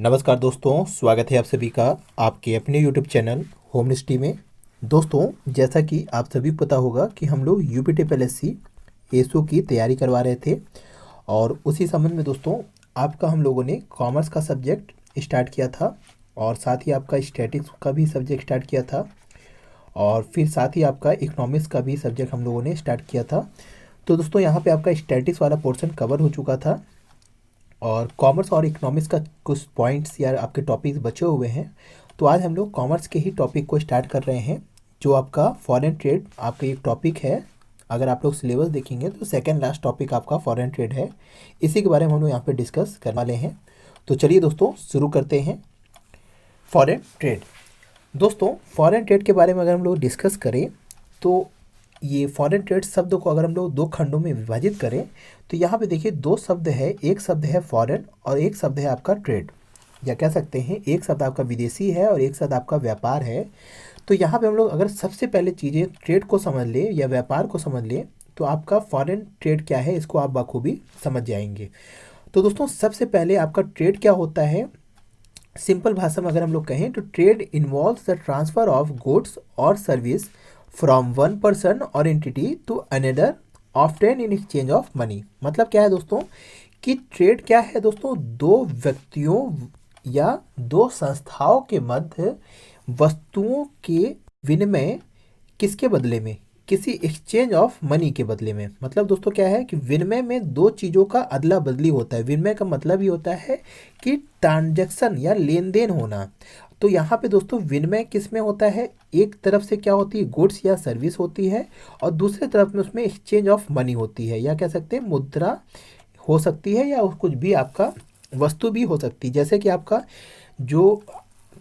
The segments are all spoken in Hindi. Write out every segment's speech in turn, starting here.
नमस्कार दोस्तों, स्वागत है आप सभी का आपके अपने YouTube चैनल होमनिस्ट्री में। दोस्तों, जैसा कि आप सभी को पता होगा कि हम लोग यूपीटीपीएससी एसओ की तैयारी करवा रहे थे और उसी संबंध में दोस्तों आपका हम लोगों ने कॉमर्स का सब्जेक्ट स्टार्ट किया था और साथ ही आपका स्टैटिक्स का भी सब्जेक्ट स्टार्ट किया था और फिर साथ ही आपका इकोनॉमिक्स का भी सब्जेक्ट हम लोगों ने स्टार्ट किया था। तो दोस्तों यहाँ पे आपका स्टैटिक्स वाला पोर्शन कवर हो चुका था और कॉमर्स और इकोनॉमिक्स का कुछ पॉइंट्स या आपके टॉपिक्स बचे हुए हैं। तो आज हम लोग कॉमर्स के ही टॉपिक को स्टार्ट कर रहे हैं, जो आपका फॉरेन ट्रेड आपका एक टॉपिक है। अगर आप लोग सिलेबस देखेंगे तो सेकंड लास्ट टॉपिक आपका फॉरेन ट्रेड है। इसी के बारे में हम लोग यहाँ पे डिस्कस करने वाले हैं। तो चलिए दोस्तों शुरू करते हैं। फॉरेन ट्रेड, दोस्तों फॉरेन ट्रेड के बारे में अगर हम लोग डिस्कस करें तो ये फॉरेन ट्रेड शब्द को अगर हम लोग दो खंडों में विभाजित करें तो यहाँ पे देखिए दो शब्द है, एक शब्द है फॉरेन और एक शब्द है आपका ट्रेड, या कह सकते हैं एक शब्द आपका विदेशी है और एक शब्द आपका व्यापार है। तो यहाँ पे हम लोग अगर सबसे पहले चीज़ें ट्रेड को समझ ले या व्यापार को समझ ले तो आपका फॉरेन ट्रेड क्या है इसको आप बखूबी समझ जाएंगे। तो दोस्तों सबसे पहले आपका ट्रेड क्या होता है, सिंपल भाषा में अगर हम लोग कहें तो trade involves the transfer of goods और सर्विस फ्रॉम वन पर्सन और entity to another often in exchange of money. मतलब क्या है दोस्तों कि ट्रेड क्या है दोस्तों, दो व्यक्तियों या दो संस्थाओं के मध्य वस्तुओं के विनिमय किसके बदले में, किसी एक्सचेंज ऑफ मनी के बदले में। मतलब दोस्तों क्या है कि विनिमय में दो चीज़ों का अदला बदली होता है। विनिमय का मतलब ही होता है कि ट्रांजैक्शन या लेन देन होना। तो यहाँ पे दोस्तों विनिमय किस में होता है, एक तरफ से क्या होती है गुड्स या सर्विस होती है और दूसरे तरफ में उसमें एक्सचेंज ऑफ मनी होती है, या कह सकते हैं मुद्रा हो सकती है या कुछ भी आपका वस्तु भी हो सकती है। जैसे कि आपका जो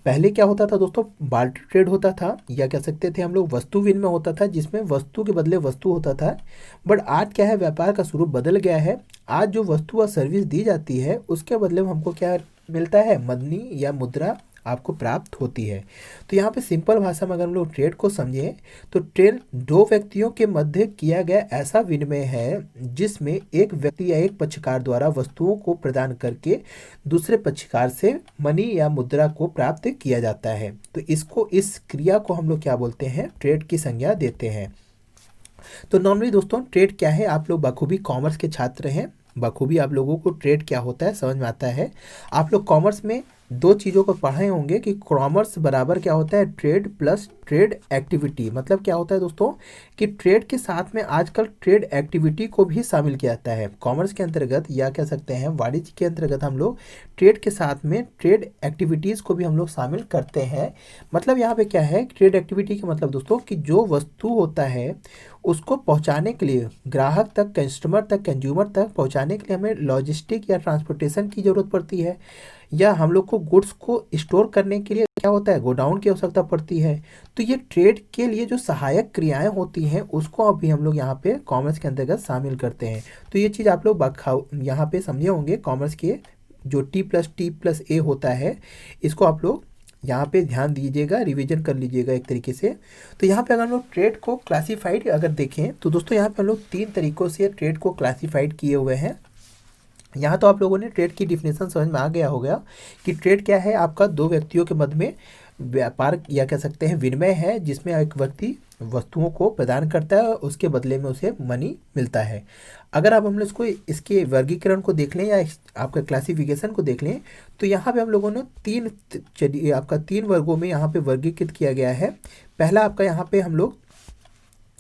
पहले क्या होता था दोस्तों, बार्टर ट्रेड होता था या कह सकते थे हम लोग वस्तु विनिमय होता था, जिसमें वस्तु के बदले वस्तु होता था। बट आज क्या है, व्यापार का स्वरूप बदल गया है। आज जो वस्तु और सर्विस दी जाती है उसके बदले में हमको क्या मिलता है, मनी या मुद्रा आपको प्राप्त होती है। तो यहाँ पे सिंपल भाषा में अगर हम लोग ट्रेड को समझें तो ट्रेड दो व्यक्तियों के मध्य किया गया ऐसा विनिमय है जिसमें एक व्यक्ति या एक पक्षकार द्वारा वस्तुओं को प्रदान करके दूसरे पक्षकार से मनी या मुद्रा को प्राप्त किया जाता है। तो इस क्रिया को हम लोग क्या बोलते हैं, ट्रेड की संज्ञा देते हैं। तो नॉर्मली दोस्तों ट्रेड क्या है, आप लोग बखूबी कॉमर्स के छात्र हैं, बखूबी आप लोगों को ट्रेड क्या होता है समझ में आता है। आप लोग कॉमर्स में दो चीज़ों को पढ़े होंगे कि कॉमर्स बराबर क्या होता है, ट्रेड प्लस ट्रेड एक्टिविटी। मतलब क्या होता है दोस्तों कि ट्रेड के साथ में आजकल ट्रेड एक्टिविटी को भी शामिल किया जाता है। कॉमर्स के अंतर्गत या कह सकते हैं वाणिज्य के अंतर्गत हम लोग ट्रेड के साथ में ट्रेड एक्टिविटीज़ को भी हम लोग शामिल करते हैं। मतलब यहाँ पे क्या है, ट्रेड एक्टिविटी का मतलब दोस्तों कि जो वस्तु होता है उसको पहुंचाने के लिए ग्राहक तक, कस्टमर तक, कंज्यूमर तक पहुंचाने के लिए हमें लॉजिस्टिक या ट्रांसपोर्टेशन की ज़रूरत पड़ती है, या हम लोग को गुड्स को स्टोर करने के लिए क्या होता है, गोडाउन की आवश्यकता पड़ती है। तो ये ट्रेड के लिए जो सहायक क्रियाएं होती हैं उसको अभी हम लोग यहाँ पे कॉमर्स के अंतर्गत शामिल करते हैं। तो ये चीज़ आप लोग यहाँ पे समझे होंगे, कॉमर्स के जो T+T+A होता है इसको आप लोग यहाँ पे ध्यान दीजिएगा, रिवीजन कर लीजिएगा एक तरीके से। तो यहाँ पे अगर हम लोग ट्रेड को क्लासीफाइड अगर देखें तो दोस्तों यहाँ पे हम लोग तीन तरीकों से ट्रेड को क्लासीफाइड किए हुए हैं। यहाँ तो आप लोगों ने ट्रेड की डिफिनेशन समझ में आ गया होगा कि ट्रेड क्या है, आपका दो व्यक्तियों के मध्य में व्यापार या कह सकते हैं विनिमय है, जिसमें एक व्यक्ति वस्तुओं को प्रदान करता है और उसके बदले में उसे मनी मिलता है। अगर आप हम लोग इसके वर्गीकरण को देख लें या आपका क्लासिफिकेशन को देख लें तो यहाँ पे हम लोगों ने तीन वर्गों में यहाँ पे वर्गीकृत किया गया है। पहला आपका यहाँ पे हम लोग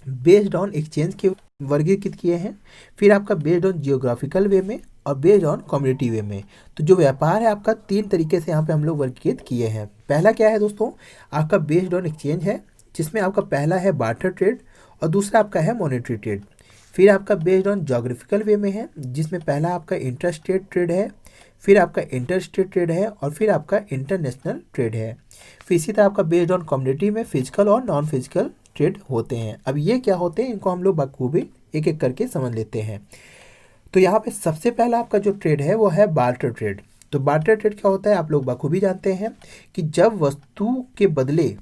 बेस्ड ऑन एक्सचेंज के वर्गीकृत किए हैं, फिर आपका बेस्ड ऑन जियोग्राफिकल वे में और बेस्ड ऑन कम्युनिटी वे में। तो जो व्यापार है आपका तीन तरीके से यहाँ पे हम लोग वर्गीकृत किए हैं। पहला क्या है दोस्तों, आपका बेस्ड ऑन एक्सचेंज है, जिसमें आपका पहला है बार्टर ट्रेड और दूसरा आपका है मॉनेटरी ट्रेड। फिर आपका बेस्ड ऑन जोग्राफिकल वे में है, जिसमें पहला आपका इंटरस्टेट ट्रेड है, फिर आपका इंटरस्टेट ट्रेड है और फिर आपका इंटरनेशनल ट्रेड है। फिर इसी तरह आपका बेस्ड ऑन कम्युनिटी में फिजिकल और नॉन फिजिकल ट्रेड होते हैं। अब ये क्या होते हैं, इनको हम लोग बखूबी एक एक करके समझ लेते हैं। तो यहाँ पे सबसे पहला आपका जो ट्रेड है वो है बार्टर ट्रेड। तो बार्टर ट्रेड क्या होता है, आप लोग बखूबी जानते हैं कि जब वस्तु के बदले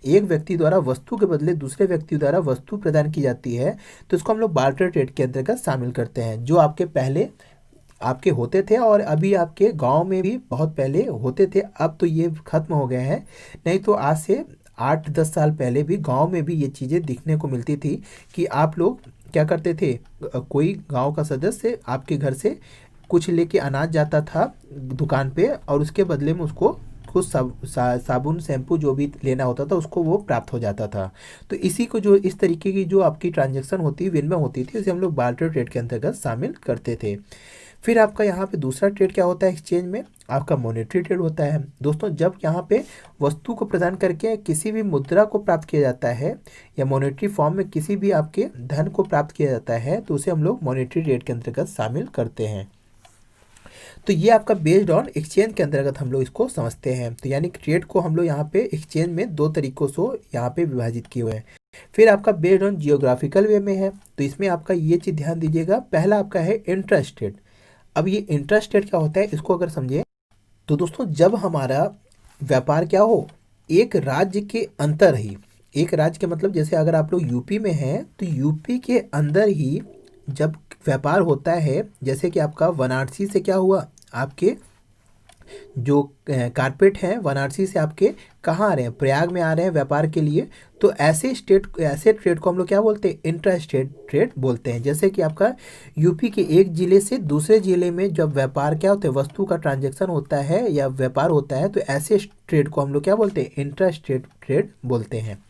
एक व्यक्ति द्वारा वस्तु के बदले दूसरे व्यक्ति द्वारा वस्तु प्रदान की जाती है तो इसको हम लोग बार्टर ट्रेड के अंतर्गत शामिल करते हैं। जो आपके पहले आपके होते थे और अभी आपके गांव में भी बहुत पहले होते थे। अब तो ये खत्म हो गए हैं, नहीं तो आज से 8-10 साल पहले भी गांव में भी ये चीज़ें दिखने को मिलती थी कि आप लोग क्या करते थे, कोई गांव का सदस्य आपके घर से कुछ लेके अनाज जाता था दुकान पे और उसके बदले में उसको कुछ साबुन शैम्पू जो भी लेना होता था उसको वो प्राप्त हो जाता था। तो इसी को जो इस तरीके की जो आपकी ट्रांजैक्शन होती विनिमय होती थी उसे हम लोग बार्टर ट्रेड के अंतर्गत शामिल करते थे। फिर आपका यहाँ पे दूसरा ट्रेड क्या होता है एक्सचेंज में, आपका मॉनेटरी ट्रेड होता है। दोस्तों जब यहाँ पे वस्तु को प्रदान करके किसी भी मुद्रा को प्राप्त किया जाता है या मॉनेटरी फॉर्म में किसी भी आपके धन को प्राप्त किया जाता है तो उसे हम लोग मॉनेटरी ट्रेड के अंतर्गत शामिल करते हैं। तो ये आपका बेस्ड ऑन एक्सचेंज के अंतर्गत हम लोग इसको समझते हैं। तो यानी ट्रेड को हम लोग यहाँ पे एक्सचेंज में दो तरीकों से यहाँ पे विभाजित किए हुए हैं। फिर आपका बेस्ड ऑन जियोग्राफिकल वे में है, तो इसमें आपका ये चीज़ ध्यान दीजिएगा। पहला आपका है इंट्रास्ट रेट। अब ये इंट्रास्ट रेट क्या होता है इसको अगर समझे तो दोस्तों जब हमारा व्यापार क्या हो एक राज्य के अंतर ही, एक राज्य के मतलब जैसे अगर आप लोग यूपी में हैं तो यूपी के अंदर ही जब व्यापार होता है, जैसे कि आपका वाराणसी से क्या हुआ, आपके जो कारपेट हैं वाराणसी से आपके कहाँ आ रहे हैं, प्रयाग में आ रहे हैं व्यापार के लिए। तो ऐसे ट्रेड को हम लोग क्या बोलते हैं, इंट्रा स्टेट ट्रेड बोलते हैं। जैसे कि आपका यूपी के एक ज़िले से दूसरे ज़िले में जब व्यापार क्या होता है, वस्तु का ट्रांजैक्शन होता है या व्यापार होता है, तो ऐसे ट्रेड को हम लोग क्या बोलते हैं, इंट्रा स्टेट ट्रेड बोलते हैं।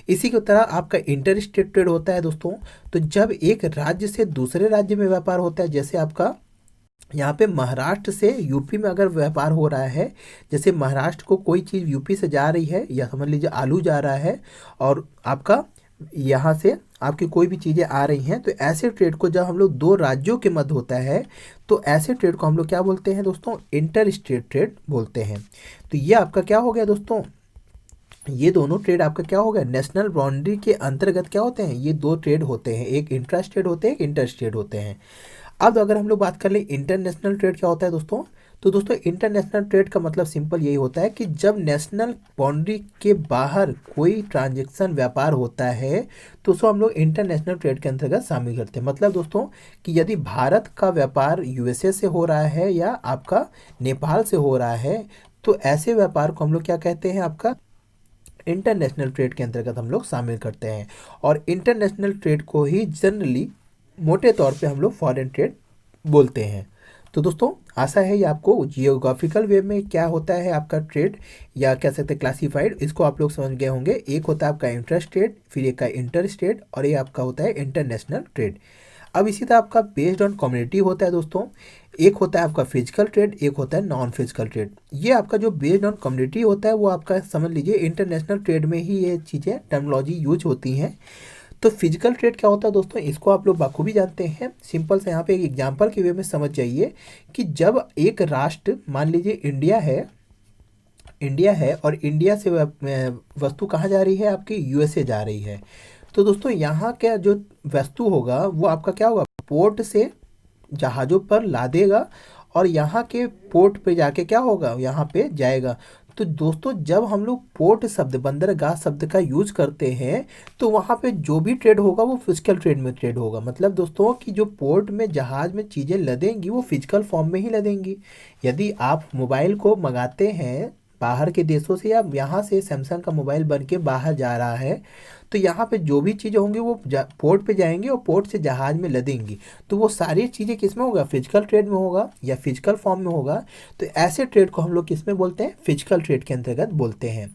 इसी की तरह आपका इंटर स्टेट ट्रेड होता है दोस्तों। तो जब एक राज्य से दूसरे राज्य में व्यापार होता है, जैसे आपका यहाँ पे महाराष्ट्र से यूपी में अगर व्यापार हो रहा है, जैसे महाराष्ट्र को कोई चीज़ यूपी से जा रही है या समझ लीजिए आलू जा रहा है और आपका यहाँ से आपकी कोई भी चीज़ें आ रही हैं, तो ऐसे ट्रेड को जब हम लोग दो राज्यों के मध्य होता है तो ऐसे ट्रेड को हम लोग क्या बोलते हैं दोस्तों, इंटर स्टेट ट्रेड बोलते हैं। तो ये आपका क्या हो गया दोस्तों, ये दोनों ट्रेड आपका क्या हो गया, नेशनल बाउंड्री के अंतर्गत क्या होते हैं, ये दो ट्रेड होते हैं, एक इंट्रा स्टेट होते हैं, एक इंटर स्टेट होते हैं। अब अगर हम लोग बात कर लें इंटरनेशनल ट्रेड क्या होता है दोस्तों, तो दोस्तों इंटरनेशनल ट्रेड का मतलब सिंपल यही होता है कि जब नेशनल बाउंड्री के बाहर कोई ट्रांजैक्शन व्यापार होता है तो उसको हम लोग इंटरनेशनल ट्रेड के अंतर्गत शामिल करते हैं। मतलब दोस्तों कि यदि भारत का व्यापार यूएसए से हो रहा है या आपका नेपाल से हो रहा है तो ऐसे व्यापार को हम लोग क्या कहते हैं, आपका इंटरनेशनल ट्रेड के अंतर्गत हम लोग शामिल करते हैं। और इंटरनेशनल ट्रेड को ही जनरली मोटे तौर पे हम लोग फॉरेन ट्रेड बोलते हैं। तो दोस्तों आशा है ये आपको जियोग्राफिकल वे में क्या होता है आपका ट्रेड या कह सकते हैं क्लासिफाइड, इसको आप लोग समझ गए होंगे। एक होता है आपका इंटर स्टेट, फिर एक का इंटर स्टेट और ये आपका होता है इंटरनेशनल ट्रेड। अब इसी तरह आपका बेस्ड ऑन कम्युनिटी होता है दोस्तों, एक होता है आपका फिजिकल ट्रेड, एक होता है नॉन फिजिकल ट्रेड। ये आपका जो बेस्ड ऑन कम्युनिटी होता है वो आपका समझ लीजिए इंटरनेशनल ट्रेड में ही ये चीज़ें टर्मिनोलॉजी यूज होती हैं। तो फिजिकल ट्रेड क्या होता है दोस्तों, इसको आप लोग बखूबी जानते हैं। सिंपल से यहाँ पे एक एग्जांपल के वे में समझ जाइए कि जब एक राष्ट्र मान लीजिए इंडिया है और इंडिया से वस्तु कहाँ जा रही है, आपकी यूएसए जा रही है। तो दोस्तों यहाँ का जो वस्तु होगा वो आपका क्या होगा, पोर्ट से जहाज़ों पर लादेगा और यहाँ के पोर्ट पे जाके क्या होगा, यहाँ पे जाएगा। तो दोस्तों जब हम लोग पोर्ट शब्द बंदरगाह शब्द का यूज करते हैं तो वहाँ पे जो भी ट्रेड होगा वो फिजिकल ट्रेड में ट्रेड होगा। मतलब दोस्तों कि जो पोर्ट में जहाज़ में चीज़ें लदेंगी वो फिजिकल फॉर्म में ही लदेंगी। यदि आप मोबाइल को मंगाते हैं बाहर के देशों से या यहाँ से सैमसंग का मोबाइल बन के बाहर जा रहा है तो यहाँ पे जो भी चीज़ें होंगी वो पोर्ट पे जाएंगी और पोर्ट से जहाज़ में लदेंगी। तो वो सारी चीज़ें किस में होगा, फिजिकल ट्रेड में होगा या फिजिकल फॉर्म में होगा। तो ऐसे ट्रेड को हम लोग किस में बोलते हैं, फिजिकल ट्रेड के अंतर्गत बोलते हैं।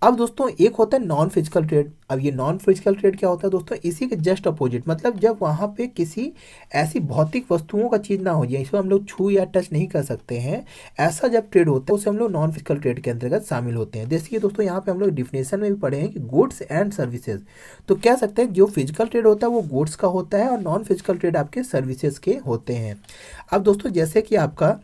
अब दोस्तों एक होता है नॉन फिजिकल ट्रेड। अब ये नॉन फिजिकल ट्रेड क्या होता है दोस्तों, इसी के जस्ट अपोजिट, मतलब जब वहाँ पे किसी ऐसी भौतिक वस्तुओं का चीज़ ना हो जाए, इसको हम लोग छू या टच नहीं कर सकते हैं, ऐसा जब ट्रेड होता है उसे हम लोग नॉन फिजिकल ट्रेड के अंतर्गत शामिल होते हैं। जैसे कि दोस्तों यहाँ पे हम लोग डिफिनेशन में भी पढ़े हैं कि गुड्स एंड सर्विसेज। तो कह सकते हैं जो फिजिकल ट्रेड होता है वो गुड्स का होता है और नॉन फिजिकल ट्रेड आपके सर्विसेज के होते हैं। अब दोस्तों जैसे कि आपका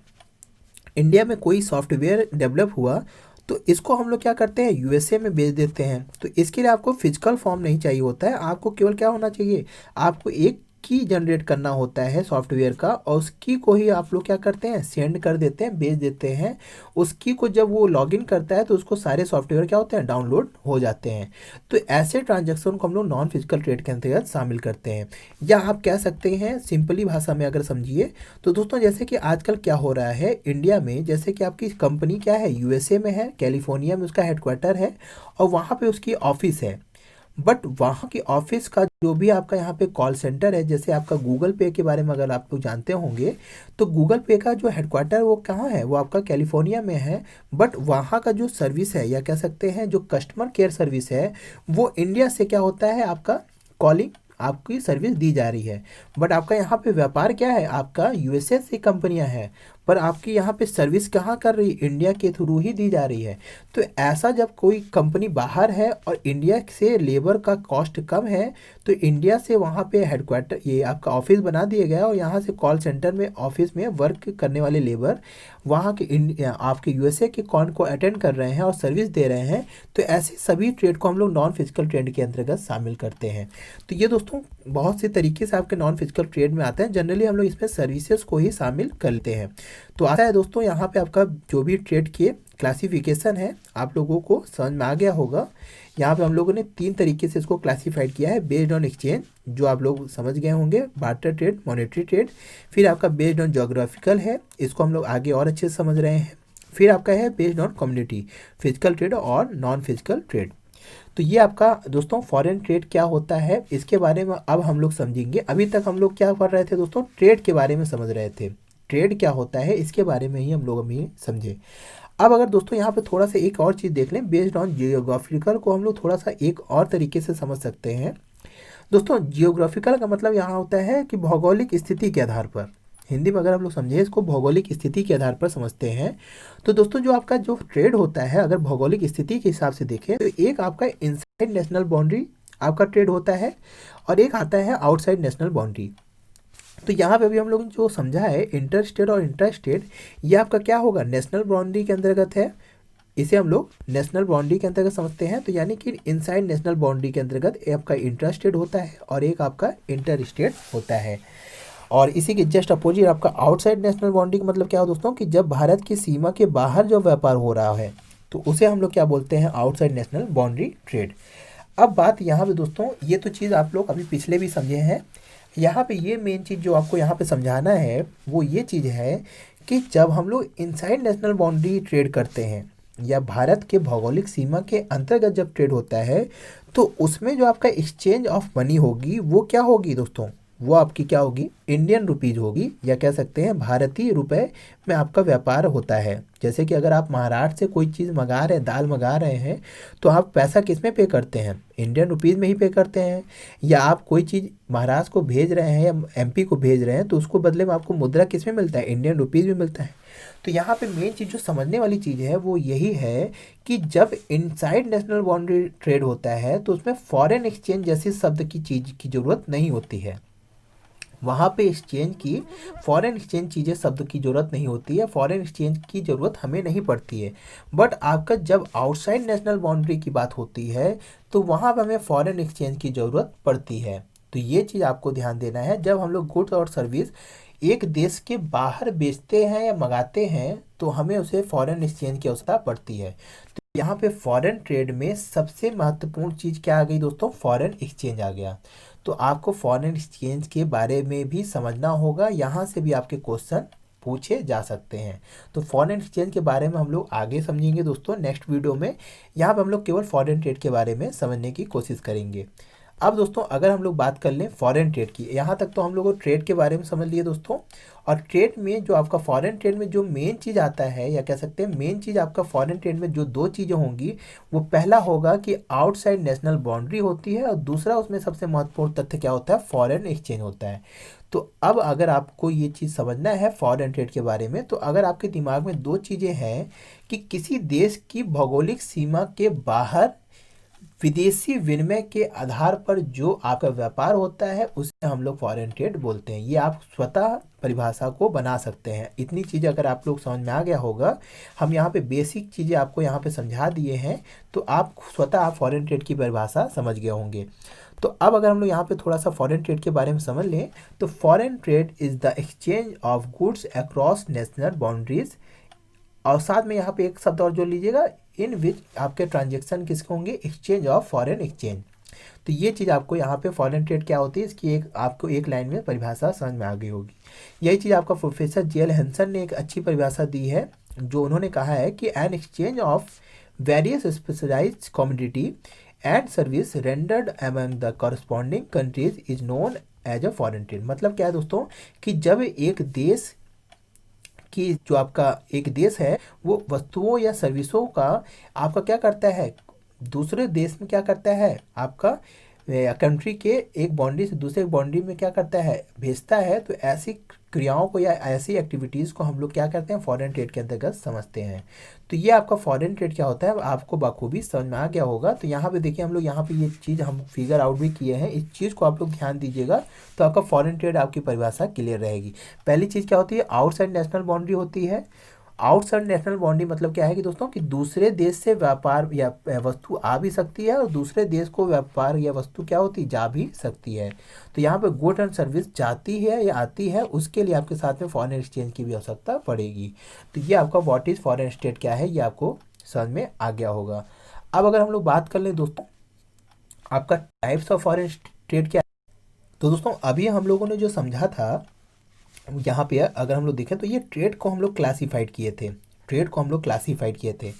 इंडिया में कोई सॉफ्टवेयर डेवलप हुआ तो इसको हम लोग क्या करते हैं, यूएसए में भेज देते हैं। तो इसके लिए आपको फिजिकल फॉर्म नहीं चाहिए होता है, आपको केवल क्या होना चाहिए, आपको एक की जनरेट करना होता है सॉफ्टवेयर का, और उस की को ही आप लोग क्या करते हैं, सेंड कर देते हैं, भेज देते हैं। उस की को जब वो लॉगिन करता है तो उसको सारे सॉफ्टवेयर क्या होते हैं, डाउनलोड हो जाते हैं। तो ऐसे ट्रांजैक्शन को हम लोग नॉन फिजिकल ट्रेड के अंतर्गत शामिल करते हैं। या आप कह सकते हैं सिंपली भाषा में अगर समझिए तो दोस्तों, जैसे कि आजकल क्या हो रहा है इंडिया में, जैसे कि आपकी कंपनी क्या है, यूएसए में है, कैलिफोर्निया में उसका हेडक्वार्टर है और वहाँ पे उसकी ऑफिस है। बट वहाँ की ऑफिस का जो भी आपका यहाँ पे कॉल सेंटर है, जैसे आपका गूगल पे के बारे में अगर आप लोग जानते होंगे, तो गूगल पे का जो हेडक्वार्टर वो कहाँ है, वो आपका कैलिफोर्निया में है। बट वहाँ का जो सर्विस है, या कह सकते हैं जो कस्टमर केयर सर्विस है, वो इंडिया से क्या होता है, आपका कॉलिंग आपकी सर्विस दी जा रही है। बट आपका यहाँ पे व्यापार क्या है, आपका यूएसए से कंपनियां हैं, पर आपकी यहाँ पे सर्विस कहाँ कर रही, इंडिया के थ्रू ही दी जा रही है। तो ऐसा जब कोई कंपनी बाहर है और इंडिया से लेबर का कॉस्ट कम है, तो इंडिया से वहाँ पे हेडक्वार्टर ये आपका ऑफिस बना दिया गया और यहाँ से कॉल सेंटर में ऑफिस में वर्क करने वाले लेबर वहाँ के आपके यूएसए के कॉन को अटेंड कर रहे हैं और सर्विस दे रहे हैं। तो ऐसे सभी ट्रेड को हम लोग नॉन फिजिकल ट्रेड के अंतर्गत शामिल करते हैं। तो ये दोस्तों बहुत से तरीके से आपके नॉन फिजिकल ट्रेड में आते हैं। जनरली हम लोग इसमें सर्विसेज को ही शामिल करते हैं। तो आता है दोस्तों, यहाँ पे आपका जो भी ट्रेड के क्लासिफिकेशन है आप लोगों को समझ में आ गया होगा। यहाँ पे हम लोगों ने 3 तरीके से इसको क्लासीफाइड किया है। बेस्ड ऑन एक्सचेंज, जो आप लोग समझ गए होंगे, बार्टर ट्रेड, मॉनेटरी ट्रेड। फिर आपका बेस्ड ऑन जोग्राफिकल है, इसको हम लोग आगे और अच्छे से समझ रहे हैं। फिर आपका है based on community, physical trade और नॉन फिजिकल ट्रेड। तो ये आपका दोस्तों फॉरेन ट्रेड क्या होता है, इसके बारे में अब हम लोग समझेंगे। अभी तक हम लोग क्या कर रहे थे दोस्तों, ट्रेड के बारे में समझ रहे थे। ट्रेड क्या होता है इसके बारे में ही हम लोग अभी समझे। अब अगर दोस्तों यहाँ पे थोड़ा सा एक और चीज़ देख लें, बेस्ड ऑन जियोग्राफिकल को हम लोग थोड़ा सा एक और तरीके से समझ सकते हैं। दोस्तों जियोग्राफिकल का मतलब यहाँ होता है कि भौगोलिक स्थिति के आधार पर, हिंदी में अगर हम लोग समझे इसको भौगोलिक स्थिति के आधार पर समझते हैं। तो दोस्तों जो आपका जो ट्रेड होता है, अगर भौगोलिक स्थिति के हिसाब से देखें तो एक आपका इनसाइड नेशनल बाउंड्री आपका ट्रेड होता है और एक आता है आउटसाइड नेशनल बाउंड्री। तो यहाँ पे अभी हम लोग जो समझा है इंटर स्टेट और इंट्रा स्टेट, ये आपका क्या होगा, नेशनल बाउंड्री के अंतर्गत है। इसे हम लोग नेशनल बाउंड्री के अंतर्गत समझते हैं। तो यानी कि इनसाइड नेशनल बाउंड्री के अंतर्गत एक आपका इंट्रा स्टेट होता है और एक आपका इंटर स्टेट होता है। और इसी के जस्ट अपोजिट आपका आउटसाइड नेशनल बाउंड्री का मतलब क्या हो दोस्तों, कि जब भारत की सीमा के बाहर जो व्यापार हो रहा है तो उसे हम लोग क्या बोलते हैं, आउटसाइड नेशनल बाउंड्री ट्रेड। अब बात यहाँ पे दोस्तों, ये तो चीज़ आप लोग अभी पिछले भी समझे हैं। यहाँ पे ये मेन चीज़ जो आपको यहाँ पे समझाना है वो ये चीज़ है कि जब हम लोग इनसाइड नेशनल बाउंड्री ट्रेड करते हैं या भारत के भौगोलिक सीमा के अंतर्गत जब ट्रेड होता है, तो उसमें जो आपका एक्सचेंज ऑफ मनी होगी वो क्या होगी दोस्तों, वो आपकी क्या होगी, इंडियन रुपीज़ होगी, या कह सकते हैं भारतीय रुपए में आपका व्यापार होता है। जैसे कि अगर आप महाराष्ट्र से कोई चीज़ मंगा रहे हैं, दाल मंगा रहे हैं, तो आप पैसा किस में पे करते हैं, इंडियन रुपीज़ में ही पे करते हैं। या आप कोई चीज़ महाराष्ट्र को भेज रहे हैं या एमपी को भेज रहे हैं, तो उसको बदले में आपको मुद्रा किस में मिलता है, इंडियन रुपीज़ में मिलता है। तो यहाँ पे मेन चीज़ जो समझने वाली चीज़ है वो यही है कि जब इनसाइड नेशनल बाउंड्री ट्रेड होता है तो उसमें फॉरेन एक्सचेंज जैसी शब्द की चीज़ की ज़रूरत नहीं होती है। वहाँ पे एक्सचेंज की, फॉरेन एक्सचेंज चीज़ें शब्द की ज़रूरत नहीं होती है, फॉरेन एक्सचेंज की ज़रूरत हमें नहीं पड़ती है। बट आपका जब आउटसाइड नेशनल बाउंड्री की बात होती है तो वहाँ पे हमें फॉरेन एक्सचेंज की ज़रूरत पड़ती है। तो ये चीज़ आपको ध्यान देना है, जब हम लोग गुड्स और सर्विस एक देश के बाहर बेचते हैं या मंगाते हैं तो हमें उसे फॉरेन एक्सचेंज की आवश्यकता पड़ती है। तो यहाँ पे फॉरेन ट्रेड में सबसे महत्वपूर्ण चीज़ क्या आ गई दोस्तों, फॉरेन एक्सचेंज आ गया। तो आपको फॉरेन एक्सचेंज के बारे में भी समझना होगा, यहाँ से भी आपके क्वेश्चन पूछे जा सकते हैं। तो फॉरेन एक्सचेंज के बारे में हम लोग आगे समझेंगे दोस्तों नेक्स्ट वीडियो में। यहाँ पे हम लोग केवल फॉरेन ट्रेड के बारे में समझने की कोशिश करेंगे। अब दोस्तों अगर हम लोग बात कर लें फॉरेन ट्रेड की, यहाँ तक तो हम लोग ट्रेड के बारे में समझ लिए दोस्तों। और ट्रेड में जो आपका फॉरेन ट्रेड में जो मेन चीज़ आता है, या कह सकते हैं मेन चीज़ आपका फॉरेन ट्रेड में जो 2 चीज़ें होंगी, वो पहला होगा कि आउटसाइड नेशनल बाउंड्री होती है और दूसरा उसमें सबसे महत्वपूर्ण तथ्य क्या होता है, फॉरेन एक्सचेंज होता है। तो अब अगर आपको ये चीज़ समझना है फॉरेन ट्रेड के बारे में, तो अगर आपके दिमाग में 2 चीज़ें हैं कि किसी देश की भौगोलिक सीमा के बाहर विदेशी विनिमय के आधार पर जो आपका व्यापार होता है उसे हम लोग फॉरेन ट्रेड बोलते हैं। ये आप स्वतः परिभाषा को बना सकते हैं। इतनी चीज़ें अगर आप लोग समझ में आ गया होगा, हम यहाँ पे बेसिक चीज़ें आपको यहाँ पे समझा दिए हैं, तो आप स्वतः आप फॉरेन ट्रेड की परिभाषा समझ गए होंगे। तो अब अगर हम लोग यहाँ पे थोड़ा सा फॉरेन ट्रेड के बारे में समझ लें, तो foreign trade is the exchange of goods across national boundaries, और साथ में यहाँ पे एक शब्द और जोड़ लीजिएगा, इन विच आपके ट्रांजेक्शन किसके होंगे, एक्सचेंज ऑफ फॉरेन एक्सचेंज। तो ये चीज़ आपको यहाँ पे फॉरेन ट्रेड क्या होती है, इसकी एक आपको एक लाइन में परिभाषा समझ में आ गई होगी। यही चीज़ आपका प्रोफेसर जी एल हेंसन ने एक अच्छी परिभाषा दी है, जो उन्होंने कहा है कि an exchange of various specialised commodity and service rendered among the corresponding countries is known as a foreign trade. मतलब क्या है दोस्तों, कि जब एक देश कि जो आपका एक देश है वो वस्तुओं या सर्विसों का आपका क्या करता है, दूसरे देश में क्या करता है, आपका कंट्री के एक बाउंड्री से दूसरे बाउंड्री में क्या करता है, भेजता है, तो ऐसी क्रियाओं को या ऐसी एक्टिविटीज़ को हम लोग क्या करते हैं, फॉरेन ट्रेड के अंतर्गत समझते हैं। तो ये आपका फॉरेन ट्रेड क्या होता है आपको बखूबी समझ में आ गया होगा। तो यहाँ पे देखिए हम लोग यहाँ पे ये चीज़ हम फिगर आउट भी किए हैं, इस चीज़ को आप लोग ध्यान दीजिएगा, तो आपका फॉरेन ट्रेड आपकी परिभाषा क्लियर रहेगी। पहली चीज़ क्या होती है, आउटसाइड नेशनल बाउंड्री होती है। आउटसाइड नेशनल बाउंड्री मतलब क्या है कि दोस्तों, कि दूसरे देश से व्यापार या वस्तु आ भी सकती है और दूसरे देश को व्यापार या वस्तु क्या होती जा भी सकती है। तो यहाँ पे गुड एंड सर्विस जाती है या आती है, उसके लिए आपके साथ में फॉरेन एक्सचेंज की भी आवश्यकता पड़ेगी। तो ये आपका व्हाट इज फॉरेन ट्रेड क्या है, ये आपको समझ में आ गया होगा। अब अगर हम लोग बात कर लें दोस्तों, आपका टाइप्स ऑफ फॉरेन ट्रेड क्या है, तो दोस्तों अभी हम लोगों ने जो समझा था, यहाँ पे अगर हम लोग देखें तो ये ट्रेड को हम लोग क्लासीफाइड किए थे, ट्रेड को हम लोग क्लासीफाइड किए थे।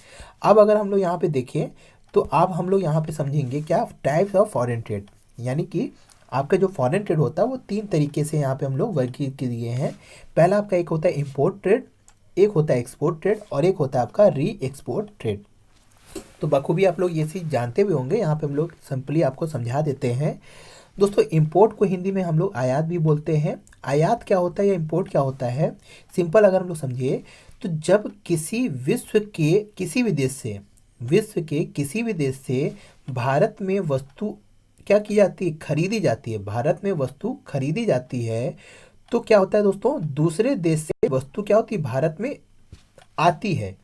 अब अगर हम लोग यहाँ पे देखें तो अब हम लोग यहाँ पे समझेंगे क्या, टाइप्स ऑफ फॉरेन ट्रेड, यानी कि आपका जो फॉरेन ट्रेड होता है वो तीन तरीके से यहाँ पे हम लोग वर्गीकृत किए हैं। पहला आपका एक होता है इम्पोर्ट ट्रेड, एक होता है एक्सपोर्ट ट्रेड, और एक होता है आपका री एक्सपोर्ट ट्रेड। तो बखूबी आप लोग ये चीज़ जानते भी होंगे, यहाँ पे हम लोग सिंपली आपको समझा देते हैं। दोस्तों इंपोर्ट को हिंदी में हम लोग आयात भी बोलते हैं। आयात क्या होता है या इंपोर्ट क्या होता है, सिंपल अगर हम लोग समझिए, तो जब किसी विश्व के किसी भी देश से, विश्व के किसी भी देश से भारत में वस्तु क्या की जाती है, खरीदी जाती है, भारत में वस्तु खरीदी जाती है, तो क्या होता है दोस्तों, दूसरे देश से वस्तु क्या होती है, भारत में आती है।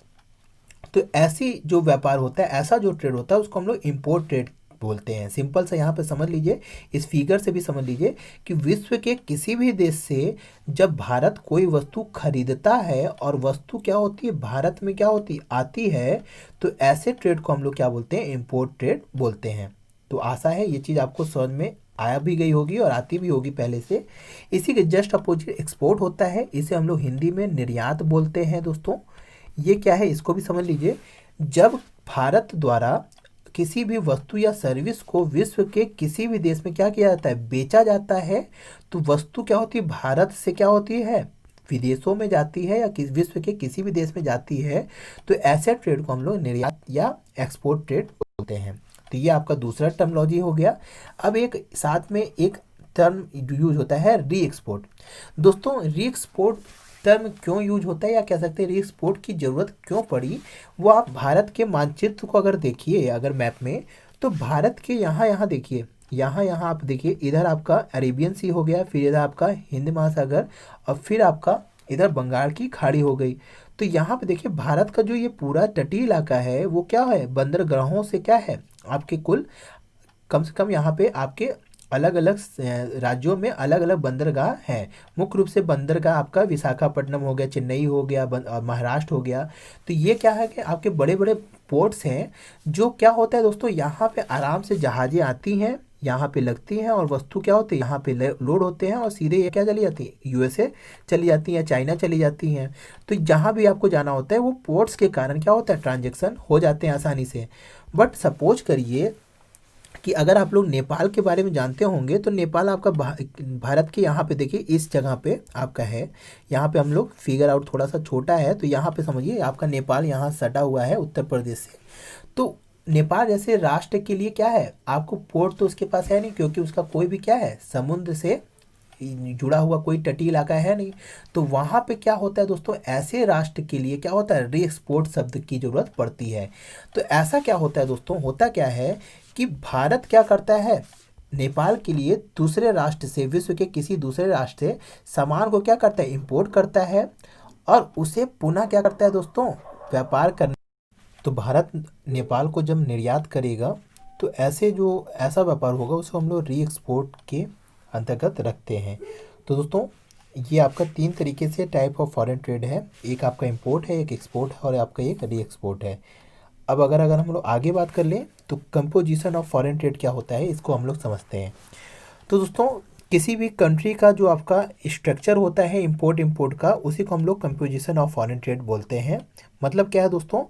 तो ऐसी जो व्यापार होता है, ऐसा जो ट्रेड होता है, उसको हम लोग इम्पोर्ट ट्रेड बोलते हैं। सिंपल सा यहाँ पे समझ लीजिए, इस फिगर से भी समझ लीजिए कि विश्व के किसी भी देश से जब भारत कोई वस्तु खरीदता है और वस्तु क्या होती है, भारत में क्या होती है, आती है, तो ऐसे ट्रेड को हम लोग क्या बोलते हैं, इम्पोर्ट ट्रेड बोलते हैं। तो आशा है ये चीज़ आपको समझ में आया भी गई होगी और आती भी होगी पहले से। इसी के जस्ट अपोजिट एक्सपोर्ट होता है, इसे हम लोग हिंदी में निर्यात बोलते हैं दोस्तों। ये क्या है, इसको भी समझ लीजिए, जब भारत द्वारा किसी भी वस्तु या सर्विस को विश्व के किसी भी देश में क्या किया जाता है, बेचा जाता है, तो वस्तु क्या होती है, भारत से क्या होती है, विदेशों में जाती है या विश्व के किसी भी देश में जाती है, तो ऐसे ट्रेड को हम लोग निर्यात या एक्सपोर्ट ट्रेड बोलते हैं। तो ये आपका दूसरा टर्मोलॉजी हो गया। अब एक साथ में एक टर्म यूज होता है री एक्सपोर्ट। दोस्तों री एक्सपोर्ट टर्म क्यों यूज होता है, या कह सकते हैं री एक्सपोर्ट की ज़रूरत क्यों पड़ी, वो आप भारत के मानचित्र को अगर देखिए, अगर मैप में, तो भारत के यहाँ यहाँ देखिए, यहाँ यहाँ आप देखिए, इधर आपका अरेबियन सी हो गया, फिर इधर आपका हिंद महासागर, और फिर आपका इधर बंगाल की खाड़ी हो गई। तो यहाँ पे देखिए भारत का जो ये पूरा तटीय इलाका है वो क्या है, बंदरगाहों से क्या है, आपके कुल कम से कम यहाँ पे आपके अलग अलग राज्यों में अलग अलग बंदरगाह हैं। मुख्य रूप से बंदरगाह आपका विशाखापट्टनम हो गया, चेन्नई हो गया, महाराष्ट्र हो गया। तो ये क्या है कि आपके बड़े बड़े पोर्ट्स हैं, जो क्या होता है दोस्तों, यहाँ पे आराम से जहाज़ें आती हैं, यहाँ पे लगती हैं, और वस्तु क्या होती है, यहाँ पे लोड होते हैं, और सीधे ये क्या चली जाती है, यूएसए चली जाती हैं, चाइना चली जाती हैं। तो जहाँ भी आपको जाना होता है वो पोर्ट्स के कारण क्या होता है, ट्रांजेक्शन हो जाते हैं आसानी से। बट सपोज करिए कि अगर आप लोग नेपाल के बारे में जानते होंगे, तो नेपाल आपका भारत के यहाँ पे देखिए इस जगह पे आपका है, यहाँ पे हम लोग फिगर आउट थोड़ा सा छोटा है, तो यहाँ पे समझिए आपका नेपाल यहाँ सटा हुआ है उत्तर प्रदेश से। तो नेपाल जैसे राष्ट्र के लिए क्या है, आपको पोर्ट तो उसके पास है नहीं, क्योंकि उसका कोई भी क्या है, समुद्र से जुड़ा हुआ कोई तटीय इलाका है नहीं। तो वहाँ पे क्या होता है दोस्तों, ऐसे राष्ट्र के लिए क्या होता है, री एक्सपोर्ट शब्द की जरूरत पड़ती है। तो ऐसा क्या होता है दोस्तों, होता क्या है कि भारत क्या करता है, नेपाल के लिए दूसरे राष्ट्र से, विश्व के किसी दूसरे राष्ट्र से सामान को क्या करता है, इंपोर्ट करता है, और उसे पुनः क्या करता है दोस्तों, व्यापार करने। तो भारत नेपाल को जब निर्यात करेगा, तो ऐसे जो ऐसा व्यापार होगा उसको हम लोग री एक्सपोर्ट के अंतर्गत रखते हैं। तो दोस्तों ये आपका 3 तरीके से टाइप ऑफ फॉरेन ट्रेड है, एक आपका इंपोर्ट है, एक एक्सपोर्ट है और आपका एक री एक्सपोर्ट है। अब अगर अगर हम लोग आगे बात कर लें तो कंपोजिशन ऑफ फॉरेन ट्रेड क्या होता है इसको हम लोग समझते हैं। तो दोस्तों किसी भी कंट्री का जो आपका स्ट्रक्चर होता है इंपोर्ट इंपोर्ट का, उसी को हम लोग कंपोजिशन ऑफ फॉरेन ट्रेड बोलते हैं। मतलब क्या है दोस्तों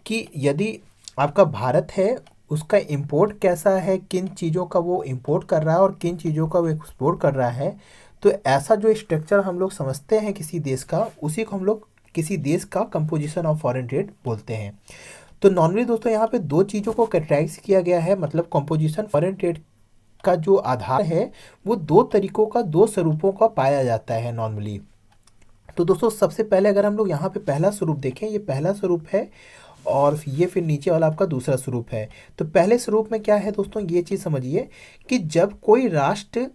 कि यदि आपका भारत है, उसका इंपोर्ट कैसा है, किन चीज़ों का वो इंपोर्ट कर रहा है और किन चीज़ों का वो एक्सपोर्ट कर रहा है, तो ऐसा जो स्ट्रक्चर हम लोग समझते हैं किसी देश का, उसी को हम लोग किसी देश का कंपोजिशन ऑफ फॉरेन ट्रेड बोलते हैं। तो नॉर्मली दोस्तों यहाँ पे 2 चीज़ों को कैटेगराइज किया गया है, मतलब कंपोजिशन फॉरेन ट्रेड का जो आधार है वो 2 तरीकों का, 2 स्वरूपों का पाया जाता है नॉर्मली। तो दोस्तों सबसे पहले अगर हम लोग यहाँ पे पहला स्वरूप देखें, ये पहला स्वरूप है और ये फिर नीचे वाला आपका दूसरा स्वरूप है। तो पहले स्वरूप में क्या है दोस्तों, ये चीज़ समझिए कि जब कोई राष्ट्र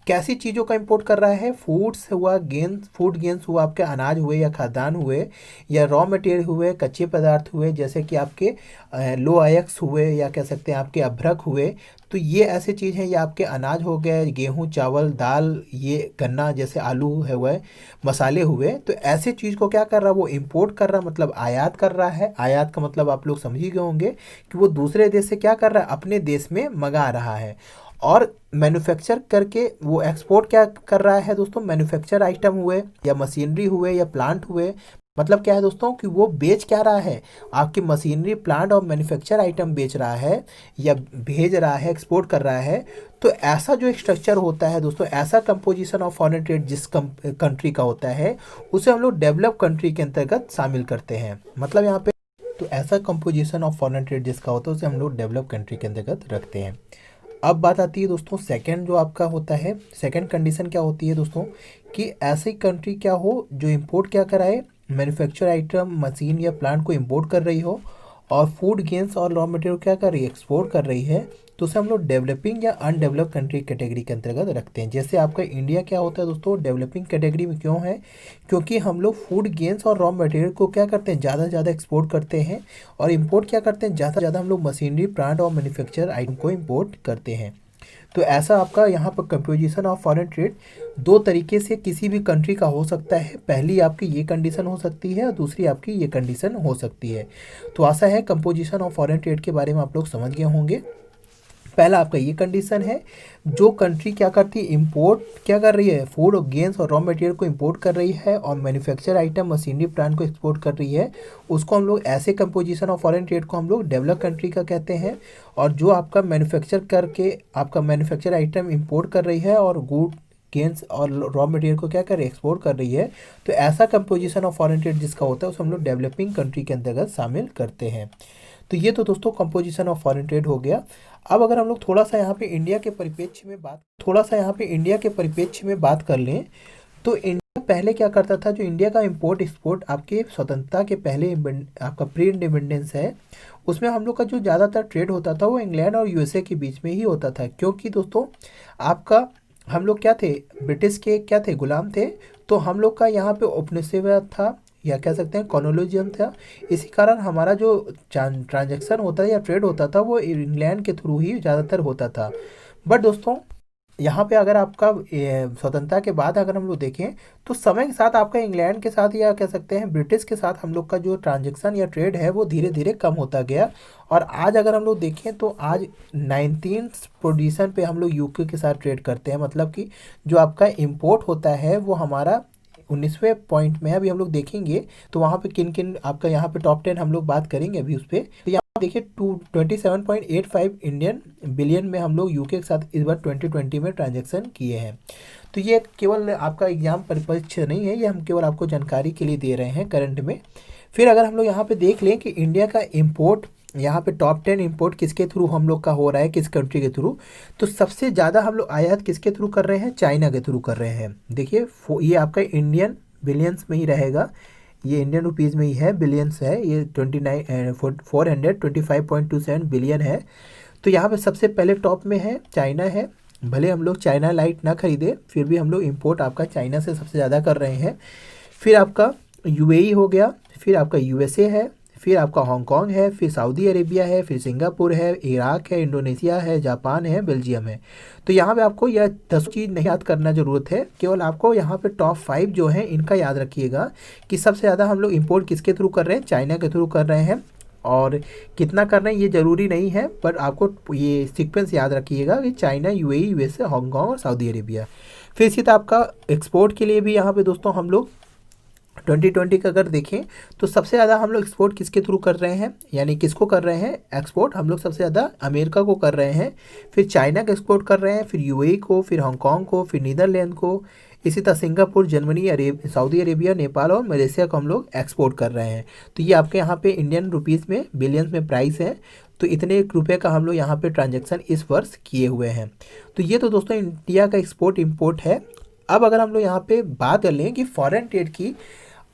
कैसी चीज़ों का इंपोर्ट कर रहा है, फूड्स हुआ, गेंस फूड गेंस हुआ, आपके अनाज हुए या खाद्यान्न हुए या रॉ मटेरियल हुए, कच्चे पदार्थ हुए, जैसे कि आपके लो आयक्स हुए या कह सकते हैं आपके अभ्रक हुए। तो ये ऐसे चीज़ हैं, ये आपके अनाज हो गए, गेहूँ चावल दाल, ये गन्ना जैसे आलू है हुए, मसाले हुए। तो ऐसे चीज़ को क्या कर रहा है वो इंपोर्ट कर रहा है, मतलब आयात कर रहा है। आयात का मतलब आप लोग समझ ही गए होंगे कि वो दूसरे देश से क्या कर रहा है, अपने देश में मंगा रहा है। और मैन्युफैक्चर करके वो एक्सपोर्ट क्या कर रहा है दोस्तों, मैन्युफैक्चर आइटम हुए या मशीनरी हुए या प्लांट हुए। मतलब क्या है दोस्तों कि वो बेच क्या रहा है, आपकी मशीनरी प्लांट और मैन्युफैक्चर आइटम बेच रहा है या भेज रहा है, एक्सपोर्ट कर रहा है। तो ऐसा जो स्ट्रक्चर होता है दोस्तों, ऐसा कंपोजिशन ऑफ फॉरेन ट्रेड जिस कंट्री का होता है, उसे हम लोग डेवलप कंट्री के अंतर्गत शामिल करते हैं। मतलब यहाँ पे तो ऐसा कंपोजिशन ऑफ फॉरेन ट्रेड जिसका होता है उसे हम लोग डेवलप कंट्री के अंतर्गत रखते हैं। अब बात आती है दोस्तों सेकंड जो आपका होता है, सेकंड कंडीशन क्या होती है दोस्तों कि ऐसी कंट्री क्या हो जो इंपोर्ट क्या कराए, मैन्युफैक्चर आइटम मशीन या प्लांट को इंपोर्ट कर रही हो और फूड गेंस और रॉ मटेरियल क्या कर रही है, एक्सपोर्ट कर रही है। तो उसे हम लोग डेवलपिंग या अनडेवलप्ड कंट्री कैटेगरी के अंतर्गत रखते हैं। जैसे आपका इंडिया क्या होता है दोस्तों, डेवलपिंग कैटेगरी में क्यों है, क्योंकि हम लोग फूड गेंस और रॉ मटेरियल को क्या करते हैं, ज़्यादा से ज़्यादा एक्सपोर्ट करते हैं और इंपोर्ट क्या करते हैं, ज़्यादा से ज़्यादा हम लोग मशीनरी प्लांट और मैन्युफैक्चर आइटम को इंपोर्ट करते हैं। तो ऐसा आपका यहाँ पर कंपोजिशन ऑफ फॉरेन ट्रेड 2 तरीके से किसी भी कंट्री का हो सकता है। पहली आपकी ये कंडीशन हो सकती है और दूसरी आपकी ये कंडीशन हो सकती है। तो आशा है कंपोजिशन ऑफ फॉरेन ट्रेड के बारे में आप लोग समझ गए होंगे। पहला आपका ये कंडीशन है, जो कंट्री क्या करती है, इंपोर्ट क्या कर रही है, फूड और गेंस और रॉ मटेरियल को इंपोर्ट कर रही है और मैन्युफैक्चर आइटम मशीनरी प्लांट को एक्सपोर्ट कर रही है, उसको हम लोग ऐसे कंपोजिशन ऑफ फॉरेन ट्रेड को हम लोग डेवलप कंट्री का कहते हैं। और जो आपका मैन्युफैक्चर करके आपका मैन्युफैक्चर आइटम इंपोर्ट कर रही है और गुड गेंस और रॉ मटेरियल को क्या कर रही है, एक्सपोर्ट कर रही है, तो ऐसा कंपोजिशन ऑफ फॉरेन ट्रेड जिसका होता है उसे हम लोग डेवलपिंग कंट्री के अंतर्गत शामिल करते हैं। तो ये तो दोस्तों कंपोजिशन ऑफ फॉरेन ट्रेड हो गया। अब अगर हम लोग थोड़ा सा यहाँ पे इंडिया के परिप्रेक्ष्य में बात कर लें, तो इंडिया पहले क्या करता था, जो इंडिया का इंपोर्ट एक्सपोर्ट आपके स्वतंत्रता के पहले आपका प्री इंडिपेंडेंस है, उसमें हम लोग का जो ज़्यादातर ट्रेड होता था वो इंग्लैंड और यूएसए के बीच में ही होता था। क्योंकि दोस्तों आपका हम लोग क्या थे, ब्रिटिश के क्या थे, गुलाम थे। तो हम लोग का यहाँ पे उपनिवेश था या कह सकते हैं कॉलोनियलिज्म था। इसी कारण हमारा जो ट्रांजैक्शन होता है या ट्रेड होता था वो इंग्लैंड के थ्रू ही ज़्यादातर होता था। बट दोस्तों यहाँ पे अगर आपका स्वतंत्रता के बाद अगर हम लोग देखें तो समय के साथ आपका इंग्लैंड के साथ या कह सकते हैं ब्रिटिश के साथ हम लोग का जो ट्रांजैक्शन या ट्रेड है वो धीरे धीरे कम होता गया। और आज अगर हम लोग देखें तो आज 19th पोजीशन पे हम लोग यूके के साथ ट्रेड करते हैं। मतलब कि जो आपका इम्पोर्ट होता है वो हमारा 19वें पॉइंट में है। अभी हम लोग देखेंगे तो वहाँ पे किन किन आपका यहाँ पे टॉप 10 हम लोग बात करेंगे अभी उस पर। तो यहाँ देखिए 27.85 इंडियन बिलियन में हम लोग यूके के साथ इस बार 2020 में ट्रांजैक्शन किए हैं। तो ये केवल आपका एग्जाम परिप्रेक्ष्य नहीं है, ये हम केवल आपको जानकारी के लिए दे रहे हैं करंट में। फिर अगर हम लोग यहाँ पे देख लें कि इंडिया का इम्पोर्ट, यहाँ पे टॉप 10 इंपोर्ट किसके थ्रू हम लोग का हो रहा है, किस कंट्री के थ्रू, तो सबसे ज़्यादा हम लोग आयात किसके थ्रू कर रहे हैं, चाइना के थ्रू कर रहे हैं। देखिए ये आपका इंडियन बिलियंस में ही रहेगा, ये इंडियन रुपीज़ में ही है, बिलियंस है, ये 425.27 बिलियन है। तो यहाँ पे सबसे पहले टॉप में है चाइना है। भले हम लोग चाइना लाइट ना खरीदे फिर भी हम लोग इंपोर्ट आपका चाइना से सबसे ज़्यादा कर रहे हैं। फिर आपका यूएई हो गया, फिर आपका यूएसए है, फिर आपका हांगकांग है, फिर सऊदी अरेबिया है, फिर सिंगापुर है, इराक है, इंडोनेशिया है, जापान है, बेल्जियम है। तो यहाँ पे आपको यह 10 चीज़ नहीं याद करना ज़रूरत है, केवल आपको यहाँ पे टॉप 5 जो है इनका याद रखिएगा कि सबसे ज़्यादा हम लोग इम्पोर्ट किसके थ्रू कर रहे हैं, चाइना के थ्रू कर रहे हैं। और कितना कर रहे हैं ये ज़रूरी नहीं है, पर आपको ये सीक्वेंस याद रखिएगा कि चाइना, यूएई, यूएसए, हांगकांग और सऊदी अरेबिया। फिर इसी तरह आपका एक्सपोर्ट के लिए भी यहाँ पे दोस्तों हम लोग 2020 का अगर देखें तो सबसे ज़्यादा हम लोग एक्सपोर्ट किसके थ्रू कर रहे हैं, यानी किसको कर रहे हैं एक्सपोर्ट, हम लोग सबसे ज़्यादा अमेरिका को कर रहे हैं, फिर चाइना का एक्सपोर्ट कर रहे हैं, फिर यूएई को, फिर हांगकांग को, फिर नीदरलैंड को, इसी तरह Singapore, Germany, Saudi Arabia, Nepal और मलेशिया को हम लोग एक्सपोर्ट कर रहे हैं। तो ये आपके यहाँ पे इंडियन रुपीज़ में बिलियंस में प्राइस है। तो इतने रुपए का हम लोग यहाँ पे ट्रांजैक्शन इस वर्ष किए हुए हैं। तो ये तो दोस्तों इंडिया का एक्सपोर्ट इम्पोर्ट है। अब अगर हम लोग यहाँ पे बात कर लें कि फॉरेन ट्रेड की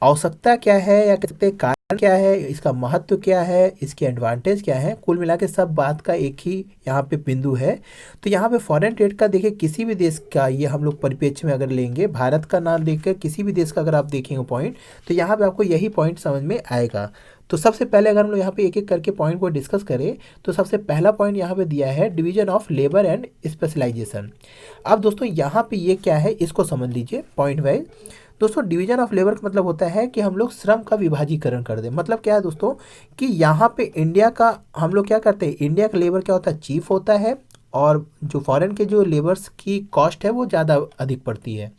आवश्यकता क्या है, या कह सकते हैं कारण क्या है, इसका महत्व क्या है, इसके एडवांटेज क्या है, कुल मिला के सब बात का एक ही यहाँ पे बिंदु है। तो यहाँ पे फॉरेन ट्रेड का देखिए किसी भी देश का, ये हम लोग परिप्रेक्ष्य में अगर लेंगे, भारत का नाम लेकर किसी भी देश का अगर आप देखेंगे पॉइंट, तो यहाँ पे आपको यही पॉइंट समझ में आएगा। तो सबसे पहले अगर हम लोग यहाँ पे एक एक करके पॉइंट को डिस्कस करें तो सबसे पहला पॉइंट यहाँ पे दिया है division of labour and specialisation. अब दोस्तों यहाँ पे ये क्या है इसको समझ लीजिए पॉइंट वाइज। दोस्तों डिवीजन ऑफ लेबर का मतलब होता है कि हम लोग श्रम का विभाजीकरण कर दें। मतलब क्या है दोस्तों कि यहाँ पे इंडिया का हम लोग क्या करते हैं, इंडिया का लेबर क्या होता है, चीफ होता है, और जो फॉरेन के जो लेबर्स की कॉस्ट है वो ज़्यादा अधिक पड़ती है।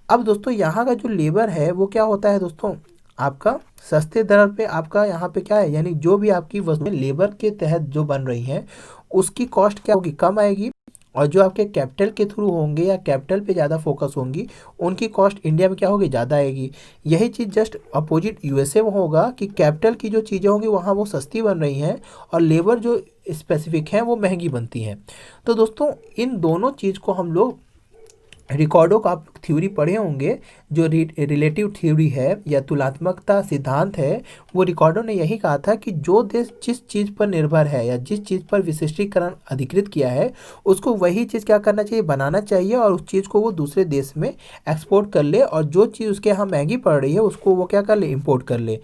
अब दोस्तों यहाँ का जो लेबर है वो क्या होता है दोस्तों, आपका सस्ते दर पे आपका यहाँ पे क्या है, यानी जो भी आपकी वस्तुएं लेबर के तहत जो बन रही हैं उसकी कॉस्ट क्या होगी, कम आएगी, और जो आपके कैपिटल के थ्रू होंगे या कैपिटल पे ज़्यादा फोकस होंगी उनकी कॉस्ट इंडिया में क्या होगी, ज़्यादा आएगी। यही चीज़ जस्ट अपोजिट यूएसए में होगा कि कैपिटल की जो चीज़ें होंगी वहाँ वो सस्ती बन रही हैं और लेबर जो स्पेसिफिक हैं वो महंगी बनती हैं। तो दोस्तों इन दोनों चीज़ को हम लोग रिकॉर्डों का आप थ्योरी पढ़े होंगे, जो रिलेटिव थ्योरी है या तुलनात्मकता सिद्धांत है, वो रिकॉर्डों ने यही कहा था कि जो देश जिस चीज़ पर निर्भर है या जिस चीज़ पर विशिष्टीकरण अधिकृत किया है उसको वही चीज़ क्या करना चाहिए, बनाना चाहिए, और उस चीज़ को वो दूसरे देश में एक्सपोर्ट कर ले, और जो चीज़ उसके यहाँ महंगी पड़ रही है उसको वो क्या कर ले, इम्पोर्ट कर ले।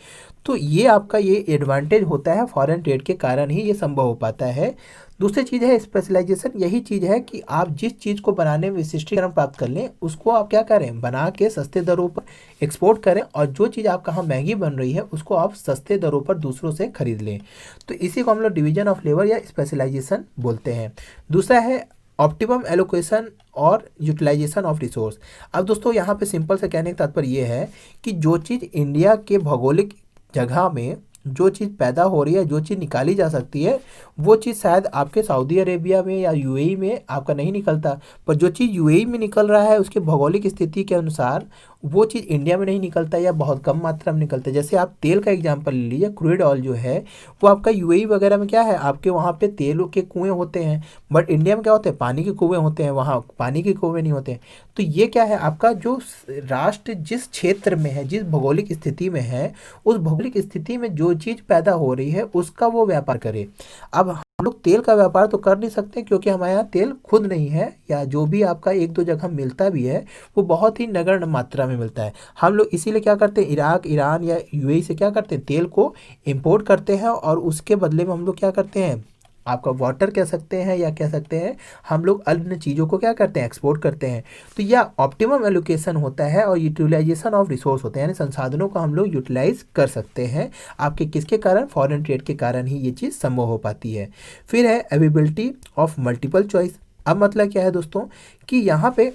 तो ये आपका ये एडवांटेज होता है, फॉरेन ट्रेड के कारण ही ये संभव हो पाता है। दूसरी चीज़ है स्पेशलाइजेशन। यही चीज़ है कि आप जिस चीज़ को बनाने में विशिष्टीकरण प्राप्त कर लें उसको आप क्या करें, बना के सस्ते दरों पर एक्सपोर्ट करें, और जो चीज़ आप कहाँ महंगी बन रही है उसको आप सस्ते दरों पर दूसरों से खरीद लें। तो इसी को हम लोग डिवीजन ऑफ लेबर या स्पेशलाइजेशन बोलते हैं। दूसरा है ऑप्टिमम एलोकेशन और यूटिलाइजेशन ऑफ रिसोर्स। अब दोस्तों यहाँ पे सिंपल से कहने का तात्पर्य ये है कि जो चीज़ इंडिया के भौगोलिक जगह में जो चीज़ पैदा हो रही है, जो चीज़ निकाली जा सकती है, वो चीज़ शायद आपके सऊदी अरेबिया में या यूएई में आपका नहीं निकलता, पर जो चीज़ यूएई में निकल रहा है उसके भौगोलिक स्थिति के अनुसार वो चीज़ इंडिया में नहीं निकलता या बहुत कम मात्रा में निकलता है। जैसे आप तेल का एग्जांपल ले लीजिए, क्रूड ऑयल जो है वो आपका यूएई वगैरह में क्या है, आपके वहाँ पे तेल के कुएँ होते हैं, बट इंडिया में क्या होते हैं, पानी के कुएँ होते हैं, वहाँ पानी के कुएँ नहीं होते हैं। तो ये क्या है, आपका जो राष्ट्र जिस क्षेत्र में है, जिस भौगोलिक स्थिति में है, उस भौगोलिक स्थिति में जो चीज़ पैदा हो रही है उसका वो व्यापार करे। अब हम लोग तेल का व्यापार तो कर नहीं सकते क्योंकि हमारे यहाँ तेल खुद नहीं है, या जो भी आपका एक दो जगह मिलता भी है वो बहुत ही नगण्य मात्रा में मिलता है। हम लोग इसीलिए क्या करते हैं, इराक, ईरान या यूएई से क्या करते हैं, तेल को इंपोर्ट करते हैं, और उसके बदले में हम लोग क्या करते हैं, आपका वाटर कह सकते हैं या कह सकते हैं हम लोग अन्य चीज़ों को क्या करते हैं, एक्सपोर्ट करते हैं। तो यह ऑप्टिमम एलोकेशन होता है और यूटिलाइजेशन ऑफ रिसोर्स होते हैं, यानी संसाधनों को हम लोग यूटिलाइज कर सकते हैं। आपके किसके कारण, फॉरेन ट्रेड के कारण ही ये चीज़ संभव हो पाती है। फिर है अवेलेबिलिटी ऑफ मल्टीपल चॉइस। अब मतलब क्या है दोस्तों कि यहाँ पे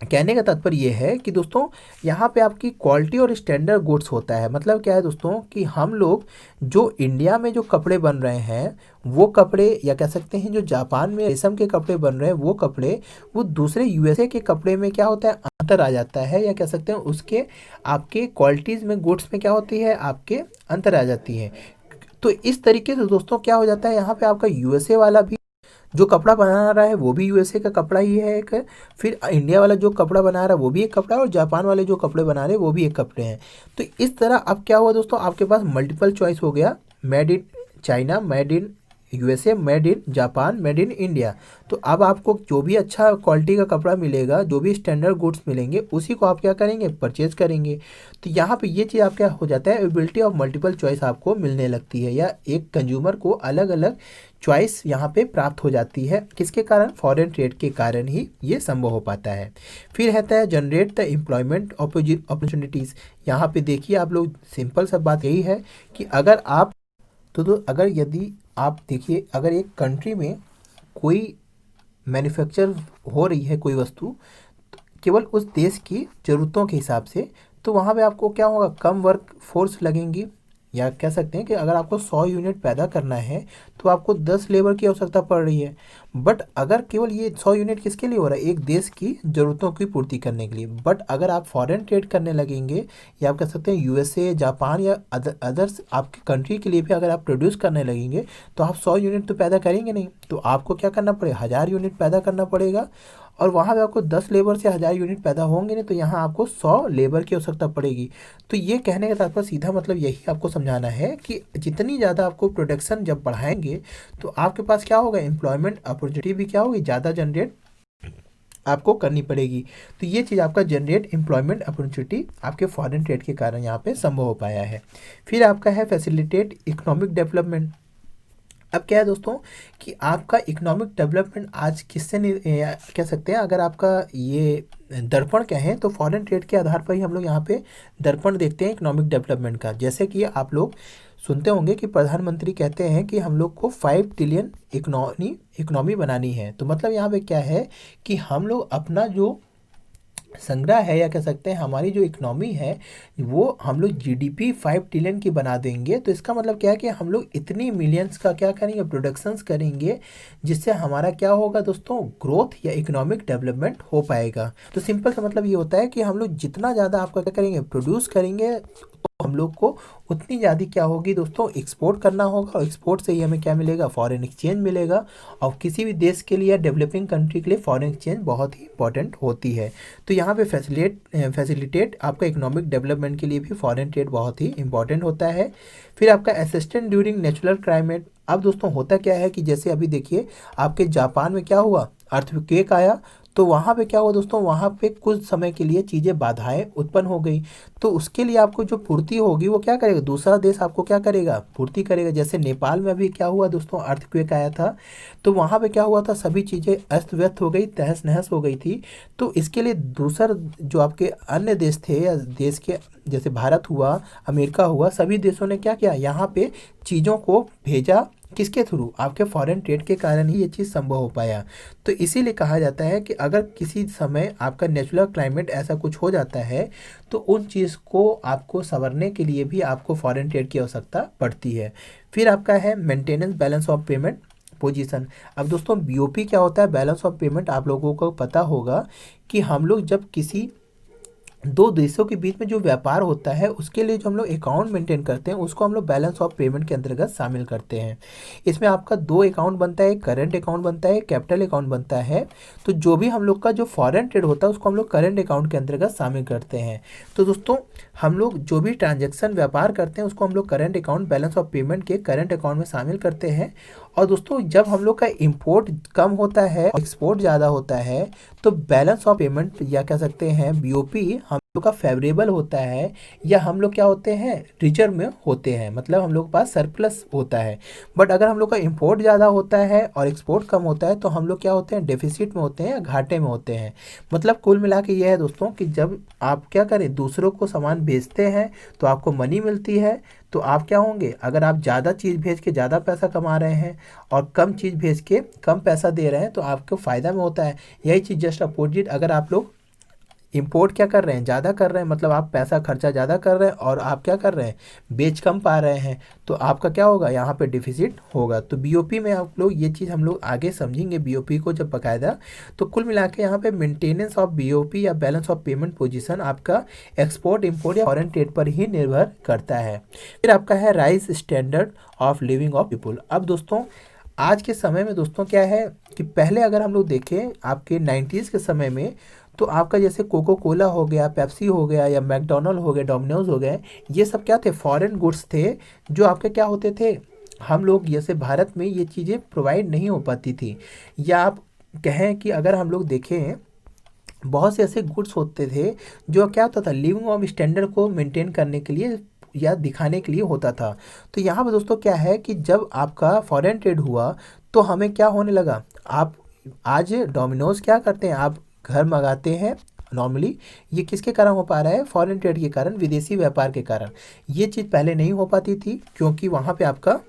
कहने का तात्पर्य ये है कि दोस्तों यहाँ पे आपकी क्वालिटी और स्टैंडर्ड गुड्स होता है। मतलब क्या है दोस्तों कि हम लोग जो इंडिया में जो कपड़े बन रहे हैं वो कपड़े, या कह सकते हैं जो जापान में रेशम के कपड़े बन रहे हैं वो कपड़े, वो दूसरे यूएसए के कपड़े में क्या होता है, अंतर आ जाता है, या कह सकते हैं उसके आपके क्वालिटीज़ में, गुड्स में क्या होती है, आपके अंतर आ जाती है। तो इस तरीके से दोस्तों क्या हो जाता है, यहाँ पे आपका यूएसए वाला भी जो कपड़ा बना रहा है वो भी यूएसए का कपड़ा ही है एक, फिर इंडिया वाला जो कपड़ा बना रहा है वो भी एक कपड़ा है, और जापान वाले जो कपड़े बना रहे हैं वो भी एक कपड़े हैं। तो इस तरह अब क्या हुआ दोस्तों, आपके पास मल्टीपल चॉइस हो गया, made in China, made in USA made in Japan, made in India. तो अब आपको जो भी अच्छा क्वालिटी का कपड़ा मिलेगा, जो भी स्टैंडर्ड गुड्स मिलेंगे, उसी को आप क्या करेंगे, परचेज करेंगे। तो यहाँ पे ये चीज़ आप क्या हो जाता है, एबिलिटी ऑफ मल्टीपल चॉइस आपको मिलने लगती है, या एक कंज्यूमर को अलग अलग चॉइस यहाँ पे प्राप्त हो जाती है। किसके कारण, फॉरेन ट्रेड के कारण ही ये संभव हो पाता है। फिर रहता है जनरेट द एम्प्लॉयमेंट अपॉर्चुनिटीज़। यहाँ पे देखिए आप लोग, सिंपल सा बात यही है कि अगर आप तो अगर यदि आप देखिए, अगर एक कंट्री में कोई मैन्युफैक्चर हो रही है कोई वस्तु, केवल उस देश की ज़रूरतों के हिसाब से, तो वहाँ पे आपको क्या होगा, कम वर्क फोर्स लगेंगी। या कह सकते हैं कि अगर आपको 100 यूनिट पैदा करना है तो आपको 10 लेबर की आवश्यकता पड़ रही है। बट अगर केवल ये 100 यूनिट किसके लिए हो रहा है, एक देश की ज़रूरतों की पूर्ति करने के लिए। बट अगर आप फॉरेन ट्रेड करने लगेंगे, या आप कह सकते हैं यूएसए, जापान या अदर्स आपके कंट्री के लिए भी अगर आप प्रोड्यूस करने लगेंगे, तो आप 100 यूनिट तो पैदा करेंगे नहीं, तो आपको क्या करना पड़ेगा, 1000 यूनिट पैदा करना पड़ेगा। और वहाँ पे आपको 10 लेबर से 1000 यूनिट पैदा होंगे नहीं, तो यहाँ आपको 100 लेबर की आवश्यकता पड़ेगी। तो ये कहने का तात्पर्य सीधा मतलब यही आपको समझाना है कि जितनी ज़्यादा आपको प्रोडक्शन जब बढ़ाएंगे, तो आपके पास क्या होगा, एम्प्लॉयमेंट अपॉर्चुनिटी भी क्या होगी, ज़्यादा जनरेट आपको करनी पड़ेगी। तो ये चीज़ आपका जनरेट एम्प्लॉयमेंट अपॉर्चुनिटी आपके फॉरेन ट्रेड के कारण यहाँ पे संभव हो पाया है। फिर आपका है फैसिलिटेट इकोनॉमिक डेवलपमेंट। अब क्या है दोस्तों कि आपका इकोनॉमिक डेवलपमेंट आज किससे कह सकते हैं, अगर आपका ये दर्पण क्या है, तो फॉरेन ट्रेड के आधार पर ही हम लोग यहाँ पे दर्पण देखते हैं इकोनॉमिक डेवलपमेंट का। जैसे कि आप लोग सुनते होंगे कि प्रधानमंत्री कहते हैं कि हम लोग को 5 ट्रिलियन इकोनॉमी बनानी है। तो मतलब यहाँ पे क्या है कि हम लोग अपना जो संग्रह है, या कह सकते हैं हमारी जो इकोनॉमी है, वो हम लोग जीडीपी 5 ट्रिलियन की बना देंगे। तो इसका मतलब क्या है कि हम लोग इतनी मिलियंस का क्या करेंगे, प्रोडक्शंस करेंगे, जिससे हमारा क्या होगा दोस्तों, ग्रोथ या इकोनॉमिक डेवलपमेंट हो पाएगा। तो सिंपल सा मतलब ये होता है कि हम लोग जितना ज़्यादा आपका क्या करेंगे, प्रोड्यूस करेंगे, तो हम लोग को उतनी ज़्यादा क्या होगी दोस्तों, एक्सपोर्ट करना होगा। और एक्सपोर्ट से ही हमें क्या मिलेगा, फॉरेन एक्सचेंज मिलेगा। और किसी भी देश के लिए, डेवलपिंग कंट्री के लिए फॉरेन एक्सचेंज बहुत ही इंपॉर्टेंट होती है। तो यहाँ पे फैसिलिटेट आपका इकोनॉमिक डेवलपमेंट के लिए भी फॉरेन ट्रेड बहुत ही इंपॉर्टेंट होता है। फिर आपका असिस्टेंट ड्यूरिंग नेचुरल क्लाइमेट। अब दोस्तों होता क्या है कि जैसे अभी देखिए आपके जापान में क्या हुआ, अर्थक्वेक आया, तो वहाँ पे क्या हुआ दोस्तों, वहाँ पे कुछ समय के लिए चीज़ें बाधाएं उत्पन्न हो गई। तो उसके लिए आपको जो पूर्ति होगी वो क्या करेगा, दूसरा देश आपको क्या करेगा, पूर्ति करेगा। जैसे नेपाल में अभी क्या हुआ दोस्तों, अर्थक्वेक आया था, तो वहाँ पे क्या हुआ था, सभी चीज़ें अस्त व्यस्त हो गई, तहस नहस हो गई थी। तो इसके लिए दूसर जो आपके अन्य देश थे, या देश के जैसे भारत हुआ, अमेरिका हुआ, सभी देशों ने क्या किया, यहाँ पे चीज़ों को भेजा। किसके थ्रू, आपके फॉरेन ट्रेड के कारण ही ये चीज़ संभव हो पाया। तो इसीलिए कहा जाता है कि अगर किसी समय आपका नेचुरल क्लाइमेट ऐसा कुछ हो जाता है, तो उन चीज़ को आपको संवरने के लिए भी आपको फॉरेन ट्रेड की आवश्यकता पड़ती है। फिर आपका है maintenance balance of payment position. अब दोस्तों बीओपी क्या होता है, बैलेंस ऑफ पेमेंट, आप लोगों को पता होगा कि हम लोग जब किसी दो देशों के बीच में जो व्यापार होता है, उसके लिए जो हम लोग अकाउंट मेंटेन करते हैं, उसको हम लोग बैलेंस ऑफ पेमेंट के अंतर्गत शामिल करते हैं। इसमें आपका 2 अकाउंट बनता है, करंट अकाउंट बनता है, कैपिटल अकाउंट बनता है। तो जो भी हम लोग का जो फॉरेन ट्रेड होता है, उसको हम लोग करंट अकाउंट के अंतर्गत शामिल करते हैं। तो दोस्तों हम लोग जो भी ट्रांजेक्शन व्यापार करते हैं, उसको हम लोग current account, balance of payment के करंट अकाउंट में शामिल करते हैं। और दोस्तों जब हम लोग का इंपोर्ट कम होता है और एक्सपोर्ट ज़्यादा होता है, तो बैलेंस ऑफ पेमेंट या कह सकते हैं बीओपी हम लोग का फेवरेबल होता है, या हम लोग क्या होते हैं, रिजर्व में होते हैं, मतलब हम लोग के पास सरप्लस होता है। बट अगर हम लोग का इंपोर्ट ज़्यादा होता है और एक्सपोर्ट कम होता है, तो हम लोग क्या होते हैं, डेफिसिट में होते हैं या घाटे में होते हैं। मतलब कुल मिला के ये है दोस्तों कि जब आप क्या करें, दूसरों को सामान बेचते हैं तो आपको मनी मिलती है। तो आप क्या होंगे, अगर आप ज़्यादा चीज़ भेज के ज़्यादा पैसा कमा रहे हैं और कम चीज़ भेज के कम पैसा दे रहे हैं, तो आपको फ़ायदा में होता है। यही चीज़ जस्ट अपोजिट, अगर आप लोग इंपोर्ट क्या कर रहे हैं, ज़्यादा कर रहे हैं, मतलब आप पैसा खर्चा ज़्यादा कर रहे हैं और आप क्या कर रहे हैं, बेच कम पा रहे हैं, तो आपका क्या होगा, यहाँ पे डिफिसिट होगा। तो बीओपी में आप लोग ये चीज़ हम लोग आगे समझेंगे बीओपी को जब बकायदा। तो कुल मिला के यहाँ पे मेंटेनेंस ऑफ बीओपी या बैलेंस ऑफ पेमेंट पोजीशन आपका एक्सपोर्ट, इंपोर्ट या फॉरेन ट्रेड पर ही निर्भर करता है। फिर आपका है rise standard of living of people. अब दोस्तों आज के समय में दोस्तों क्या है कि पहले अगर हम लोग देखें आपके 90s के समय में, तो आपका जैसे कोको कोला हो गया, पेप्सी हो गया, या मैकडोनल्ड हो गया, डोमिनोज हो गए, ये सब क्या थे, फॉरेन गुड्स थे, जो आपके क्या होते थे, हम लोग जैसे भारत में ये चीज़ें प्रोवाइड नहीं हो पाती थी। या आप कहें कि अगर हम लोग देखें, बहुत से ऐसे गुड्स होते थे जो क्या होता था, लिविंग ऑफ स्टैंडर्ड को मेंटेन करने के लिए या दिखाने के लिए होता था। तो यहाँ पर दोस्तों क्या है कि जब आपका फॉरेन ट्रेड हुआ तो हमें क्या होने लगा, आप आज डोमिनोज क्या करते हैं, आप घर मंगाते हैं नॉर्मली। ये किसके कारण हो पा रहा है, फॉरेन ट्रेड के कारण, विदेशी व्यापार के कारण। ये चीज़ पहले नहीं हो पाती थी क्योंकि वहाँ पे आपका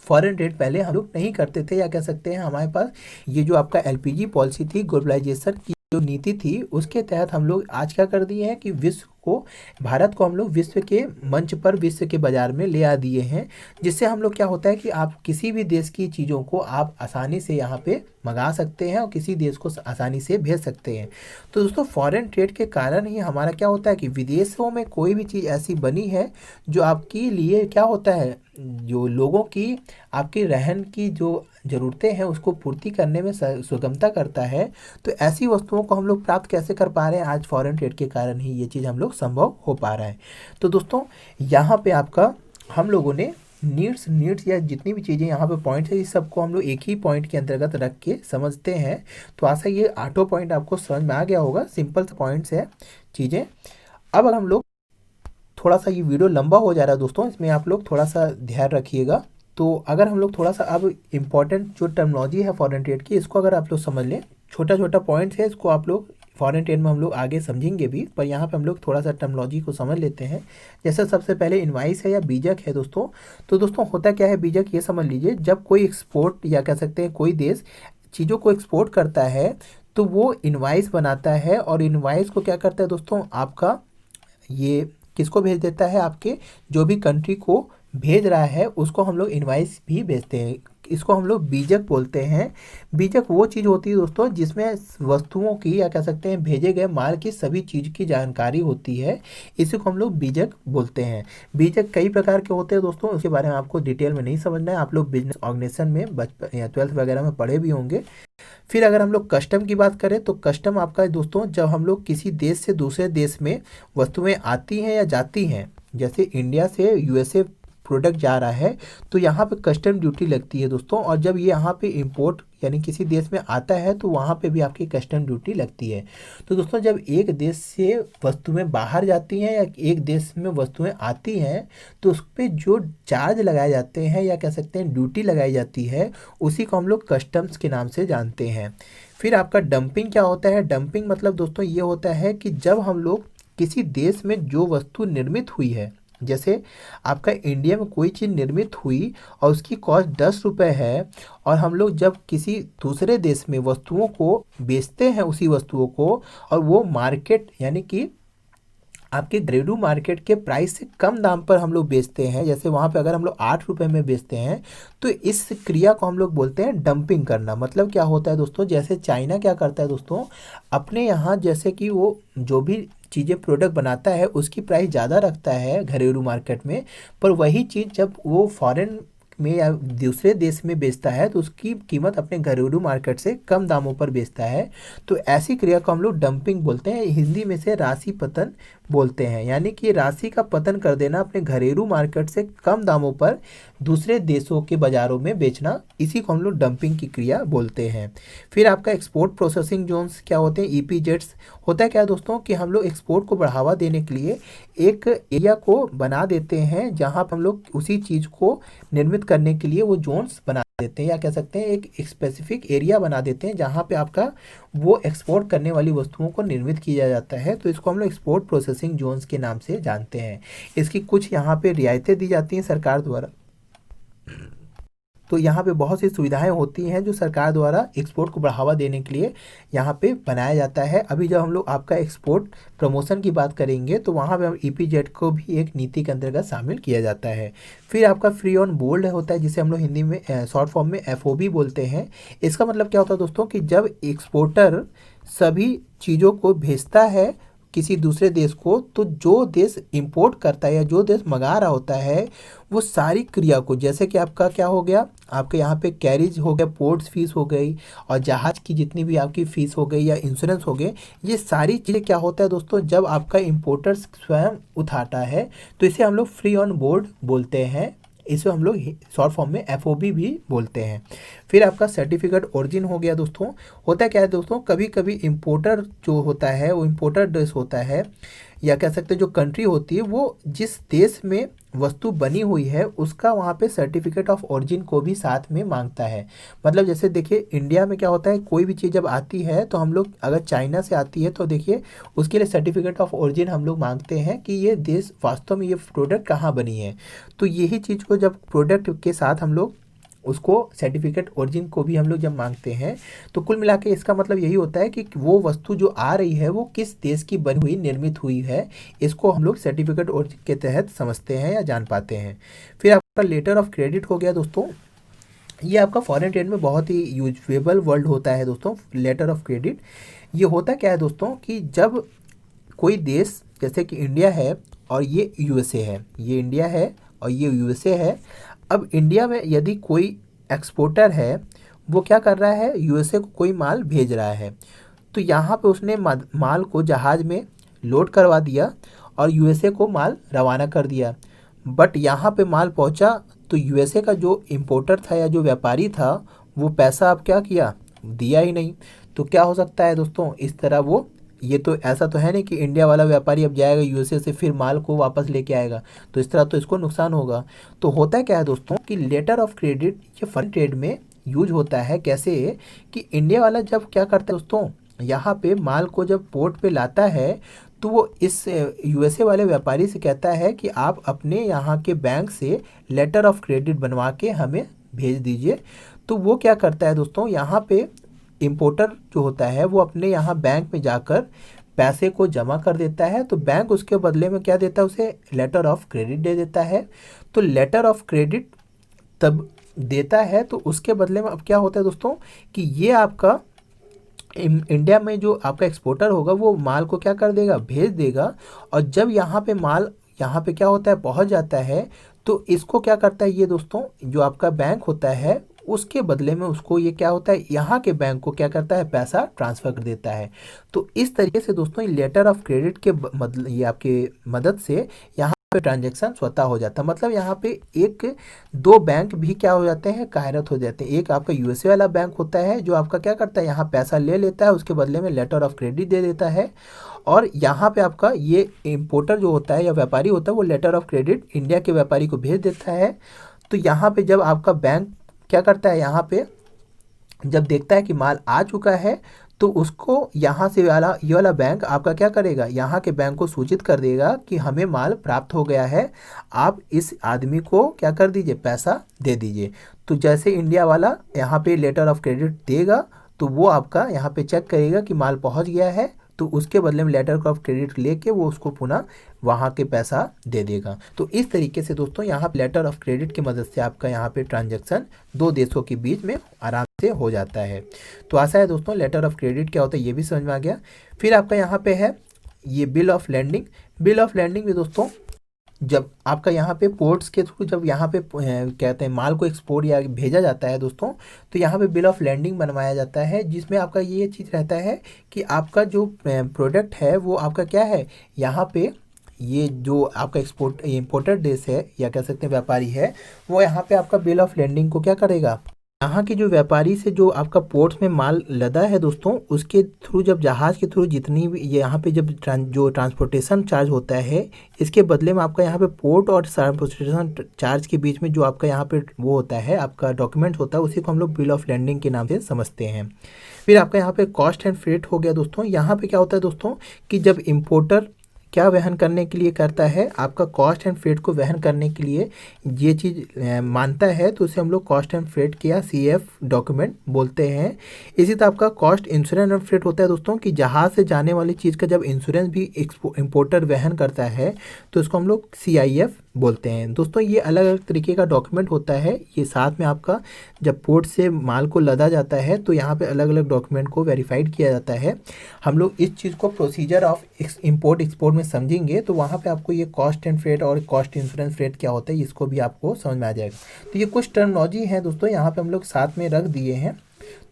फॉरेन ट्रेड पहले हम लोग नहीं करते थे, या कह सकते हैं हमारे पास ये जो आपका एलपीजी पॉलिसी थी, ग्लोबलाइजेशन की जो नीति थी, उसके तहत हम लोग आज क्या कर दिए हैं कि विश्व को, भारत को हम लोग विश्व के मंच पर, विश्व के बाजार में ले आ दिए हैं। जिससे हम लोग क्या होता है कि आप किसी भी देश की चीज़ों को आप आसानी से यहाँ पे मंगा सकते हैं और किसी देश को आसानी से भेज सकते हैं। तो दोस्तों फॉरेन ट्रेड के कारण ही हमारा क्या होता है कि विदेशों में कोई भी चीज़ ऐसी बनी है जो आपके लिए क्या होता है, जो लोगों की, आपकी रहन की जो ज़रूरतें हैं उसको पूर्ति करने में सुगमता करता है। तो ऐसी वस्तुओं को हम लोग प्राप्त कैसे कर पा रहे हैं, आज फॉरेन ट्रेड के कारण ही ये चीज़ हम लोग संभव हो पा रहा है। तो दोस्तों यहाँ पे आपका हम लोगों ने नीड्स या जितनी भी चीज़ें यहाँ पे पॉइंट है, इस सबको हम लोग एक ही पॉइंट के अंतर्गत रख के समझते हैं। तो आशा ये 8 पॉइंट आपको समझ में आ गया होगा, सिंपल से पॉइंट्स है चीज़ें। अब अगर हम लोग, थोड़ा सा ये वीडियो लंबा हो जा रहा है दोस्तों, इसमें आप लोग थोड़ा सा ध्यान रखिएगा। तो अगर हम लोग थोड़ा सा अब इम्पॉर्टेंट जो टर्मिनोलॉजी है फॉरेन ट्रेड की, इसको अगर आप लोग समझ लें, छोटा छोटा पॉइंट्स है, इसको आप लोग फॉरेन ट्रेड में हम लोग आगे समझेंगे भी, पर यहाँ पे हम लोग थोड़ा सा टर्मिनोलॉजी को समझ लेते हैं। जैसे सबसे पहले इनवाइस है या बीजक है दोस्तों। तो दोस्तों होता क्या है बीजक, ये समझ लीजिए, जब कोई एक्सपोर्ट या कह सकते हैं कोई देश चीज़ों को एक्सपोर्ट करता है तो वो इनवाइस बनाता है, और इनवाइस को क्या करता है दोस्तों, आपका ये किसको भेज देता है, आपके जो भी कंट्री को भेज रहा है उसको हम लोग इनवाइस भी भेजते हैं। इसको हम लोग बीजक बोलते हैं। बीजक वो चीज़ होती है दोस्तों जिसमें वस्तुओं की, या कह सकते हैं भेजे गए माल की सभी चीज़ की जानकारी होती है, इसी को हम लोग बीजक बोलते हैं। बीजक कई प्रकार के होते हैं दोस्तों, उसके बारे में आपको डिटेल में नहीं समझना है, आप लोग बिजनेस ऑर्गेनाइजेशन में बचपन या 12th वगैरह में पढ़े भी होंगे। फिर अगर हम लोग कस्टम की बात करें तो कस्टम आपका दोस्तों, जब हम लोग किसी देश से दूसरे देश में वस्तुएं आती हैं या जाती हैं, जैसे इंडिया से यूएसए प्रोडक्ट जा रहा है तो यहाँ पे कस्टम ड्यूटी लगती है दोस्तों। और जब ये यहाँ पे इंपोर्ट यानी किसी देश में आता है तो वहाँ पे भी आपकी कस्टम ड्यूटी लगती है। तो दोस्तों जब एक देश से वस्तुएं बाहर जाती हैं या एक देश में वस्तुएं आती हैं तो उस पर जो चार्ज लगाए जाते हैं या कह सकते हैं ड्यूटी लगाई जाती है, उसी को हम लोग कस्टम्स के नाम से जानते हैं। फिर आपका डंपिंग क्या होता है, डंपिंग मतलब दोस्तों ये होता है कि जब हम लोग किसी देश में जो वस्तु निर्मित हुई है, जैसे आपका इंडिया में कोई चीज़ निर्मित हुई और उसकी कॉस्ट 10 रुपये है, और हम लोग जब किसी दूसरे देश में वस्तुओं को बेचते हैं उसी वस्तुओं को, और वो मार्केट यानी कि आपके घरेलू मार्केट के प्राइस से कम दाम पर हम लोग बेचते हैं, जैसे वहाँ पे अगर हम लोग 8 रुपये में बेचते हैं, तो इस क्रिया को हम लोग बोलते हैं डंपिंग करना। मतलब क्या होता है दोस्तों, जैसे चाइना क्या करता है दोस्तों, अपने यहाँ जैसे कि वो जो भी चीज़ें प्रोडक्ट बनाता है उसकी प्राइस ज़्यादा रखता है घरेलू मार्केट में, पर वही चीज़ जब वो फॉरेन में या दूसरे देश में बेचता है तो उसकी कीमत अपने घरेलू मार्केट से कम दामों पर बेचता है। तो ऐसी क्रिया को हम लोग डंपिंग बोलते हैं, हिंदी में से राशि पतन बोलते हैं। यानी कि राशि का पतन कर देना, अपने घरेलू मार्केट से कम दामों पर दूसरे देशों के बाज़ारों में बेचना, इसी को हम लोग डंपिंग की क्रिया बोलते हैं। फिर आपका एक्सपोर्ट प्रोसेसिंग जोन्स क्या होते हैं, ईपीजेड्स। होता है क्या दोस्तों कि हम लोग एक्सपोर्ट को बढ़ावा देने के लिए एक एरिया को बना देते हैं जहाँ पर हम लोग उसी चीज़ को निर्मित करने के लिए वो जोन्स बना देते हैं, या कह सकते हैं एक स्पेसिफिक एरिया बना देते हैं जहाँ पे आपका वो एक्सपोर्ट करने वाली वस्तुओं को निर्मित किया जाता है। तो इसको हम लोग एक्सपोर्ट प्रोसेसिंग जोन्स के नाम से जानते हैं। इसकी कुछ यहाँ पे रियायतें दी जाती हैं सरकार द्वारा। तो यहाँ पे बहुत सी सुविधाएं होती हैं जो सरकार द्वारा एक्सपोर्ट को बढ़ावा देने के लिए यहाँ पे बनाया जाता है। अभी जब हम लोग आपका एक्सपोर्ट प्रमोशन की बात करेंगे तो वहाँ पे हम ईपीजेड को भी एक नीति के अंतर्गत शामिल किया जाता है। फिर आपका फ्री ऑन बोर्ड होता है, जिसे हम लोग हिंदी में शॉर्ट फॉर्म में एफओबी बोलते हैं। इसका मतलब क्या होता है दोस्तों कि जब एक्सपोर्टर सभी चीज़ों को भेजता है किसी दूसरे देश को, तो जो देश इंपोर्ट करता है या जो देश मंगा रहा होता है वो सारी क्रिया को, जैसे कि आपका क्या हो गया, आपके यहाँ पे कैरिज हो गया, पोर्ट्स फीस हो गई, और जहाज की जितनी भी आपकी फ़ीस हो गई या इंश्योरेंस हो गए, ये सारी चीज़ें क्या होता है दोस्तों जब आपका इंपोर्टर स्वयं उठाता है, तो इसे हम लोग फ्री ऑन बोर्ड बोलते हैं। इसे हम लोग शॉर्ट फॉर्म में FOB भी बोलते हैं। फिर आपका सर्टिफिकेट ओरिजिन हो गया दोस्तों। होता क्या है दोस्तों, कभी कभी इम्पोर्टर जो होता है वो इम्पोर्टर देश होता है, या कह सकते हैं जो कंट्री होती है वो जिस देश में वस्तु बनी हुई है उसका वहाँ पे सर्टिफिकेट ऑफ ओरिजिन को भी साथ में मांगता है। मतलब जैसे देखिए इंडिया में क्या होता है, कोई भी चीज़ जब आती है तो हम लोग अगर चाइना से आती है तो देखिए उसके लिए सर्टिफिकेट ऑफ ओरिजिन हम लोग मांगते हैं कि ये देश वास्तव में ये प्रोडक्ट कहाँ बनी है। तो यही चीज़ को जब प्रोडक्ट के साथ हम लोग उसको सर्टिफिकेट ओरिजिन को भी हम लोग जब मांगते हैं, तो कुल मिला के इसका मतलब यही होता है कि वो वस्तु जो आ रही है वो किस देश की बनी हुई निर्मित हुई है, इसको हम लोग सर्टिफिकेट ओरिजिन के तहत समझते हैं या जान पाते हैं। फिर आपका लेटर ऑफ क्रेडिट हो गया दोस्तों। ये आपका फॉरेन ट्रेड में बहुत ही यूजफेबल वर्ड होता है दोस्तों, लेटर ऑफ क्रेडिट। ये होता क्या है दोस्तों कि जब कोई देश जैसे कि इंडिया है और ये USA है, ये इंडिया है और ये USA है। अब इंडिया में यदि कोई एक्सपोर्टर है, वो क्या कर रहा है, USA को कोई माल भेज रहा है, तो यहाँ पे उसने माल को जहाज़ में लोड करवा दिया और USA को माल रवाना कर दिया। बट यहाँ पे माल पहुँचा तो USA का जो इम्पोर्टर था या जो व्यापारी था वो पैसा अब क्या किया, दिया ही नहीं। तो क्या हो सकता है दोस्तों, इस तरह वो, ये तो ऐसा तो है नहीं कि इंडिया वाला व्यापारी अब जाएगा USA से फिर माल को वापस लेके आएगा, तो इस तरह तो इसको नुकसान होगा। तो होता क्या है दोस्तों कि लेटर ऑफ क्रेडिट ये फॉरेन ट्रेड में यूज होता है। कैसे कि इंडिया वाला जब क्या करता है दोस्तों, यहाँ पे माल को जब पोर्ट पे लाता है तो वो इस USA वाले व्यापारी से कहता है कि आप अपने यहाँ के बैंक से लेटर ऑफ क्रेडिट बनवा के हमें भेज दीजिए। तो वो क्या करता है दोस्तों, यहाँ पे इम्पोर्टर जो होता है वो अपने यहाँ बैंक में जाकर पैसे को जमा कर देता है, तो बैंक उसके बदले में क्या देता है, उसे लेटर ऑफ क्रेडिट दे देता है। तो लेटर ऑफ क्रेडिट तब देता है तो उसके बदले में अब क्या होता है दोस्तों कि ये आपका इंडिया में जो आपका एक्सपोर्टर होगा वो माल को क्या कर देगा, भेज देगा। और जब यहाँ पे माल यहाँ पे क्या होता है, पहुँच जाता है, तो इसको क्या करता है ये दोस्तों, जो आपका बैंक होता है उसके बदले में उसको ये क्या होता है, यहाँ के बैंक को क्या करता है, पैसा ट्रांसफ़र कर देता है। तो इस तरीके से दोस्तों ये लेटर ऑफ क्रेडिट के ये आपके मदद से यहाँ पे ट्रांजैक्शन स्वतः हो जाता है। मतलब यहाँ पे एक दो बैंक भी क्या हो जाते हैं, कार्यरत हो जाते हैं। एक आपका USA वाला बैंक होता है जो आपका क्या करता है, यहाँ पैसा ले लेता है, उसके बदले में लेटर ऑफ क्रेडिट दे देता है। और यहाँ पे आपका ये इम्पोर्टर जो होता है या व्यापारी होता है वो लेटर ऑफ क्रेडिट इंडिया के व्यापारी को भेज देता है। तो यहाँ पे जब आपका बैंक क्या करता है, यहाँ पे जब देखता है कि माल आ चुका है तो उसको यहाँ से वाला ये वाला बैंक आपका क्या करेगा, यहाँ के बैंक को सूचित कर देगा कि हमें माल प्राप्त हो गया है, आप इस आदमी को क्या कर दीजिए, पैसा दे दीजिए। तो जैसे इंडिया वाला यहाँ पे लेटर ऑफ क्रेडिट देगा तो वो आपका यहाँ पे चेक करेगा कि माल पहुँच गया है, तो उसके बदले में लेटर ऑफ क्रेडिट लेके वो उसको पुनः वहाँ के पैसा दे देगा। तो इस तरीके से दोस्तों यहाँ लेटर ऑफ क्रेडिट की मदद से आपका यहाँ पे ट्रांजैक्शन दो देशों के बीच में आराम से हो जाता है। तो आशा है दोस्तों लेटर ऑफ क्रेडिट क्या होता है ये भी समझ में आ गया। फिर आपका यहाँ पे है ये bill of landing. Bill of landing भी दोस्तों जब आपका यहाँ पे पोर्ट्स के थ्रू जब यहाँ पे कहते हैं माल को एक्सपोर्ट या भेजा जाता है दोस्तों, तो यहाँ पे बिल ऑफ लैंडिंग बनवाया जाता है, जिसमें आपका ये चीज़ रहता है कि आपका जो प्रोडक्ट है वो आपका क्या है, यहाँ पे ये जो आपका एक्सपोर्ट इम्पोर्टर देश है या कह सकते हैं व्यापारी है, वो यहाँ पे आपका बिल ऑफ लैंडिंग को क्या करेगा, यहाँ के जो व्यापारी से जो आपका पोर्ट्स में माल लदा है दोस्तों, उसके थ्रू जब जहाज़ के थ्रू जितनी भी यहाँ पे जब जो ट्रांसपोर्टेशन चार्ज होता है, इसके बदले में आपका यहाँ पे पोर्ट और ट्रांसपोर्टेशन चार्ज के बीच में जो आपका यहाँ पे वो होता है, आपका डॉक्यूमेंट होता है, उसी को हम लोग बिल ऑफ लैंडिंग के नाम से समझते हैं। फिर आपका यहाँ पे कॉस्ट एंड फ्रेट हो गया दोस्तों। यहाँ पे क्या होता है दोस्तों कि जब इम्पोर्टर क्या वहन करने के लिए करता है, आपका कॉस्ट एंड फ्रेट को वहन करने के लिए ये चीज़ मानता है, तो उसे हम लोग कॉस्ट एंड फ्रेट के या CF डॉक्यूमेंट बोलते हैं। इसी तरह आपका कॉस्ट इंश्योरेंस एंड फ्रेट होता है दोस्तों कि जहाज़ से जाने वाली चीज़ का जब इंश्योरेंस भी इम्पोर्टर वहन करता है तो इसको हम लोग CIF बोलते हैं। दोस्तों ये अलग अलग तरीके का डॉक्यूमेंट होता है। ये साथ में आपका जब पोर्ट से माल को लदा जाता है तो यहाँ पे अलग अलग डॉक्यूमेंट को वेरीफाइड किया जाता है। हम लोग इस चीज़ को प्रोसीजर ऑफ इम्पोर्ट एक्सपोर्ट में समझेंगे तो वहाँ पे आपको ये कॉस्ट एंड फ्रेट और कॉस्ट इंश्योरेंस फ्रेट क्या होता है इसको भी आपको समझ में आ जाएगा। तो ये कुछ टर्मिनोलॉजी है दोस्तों, यहाँ पर हम लोग साथ में रख दिए हैं।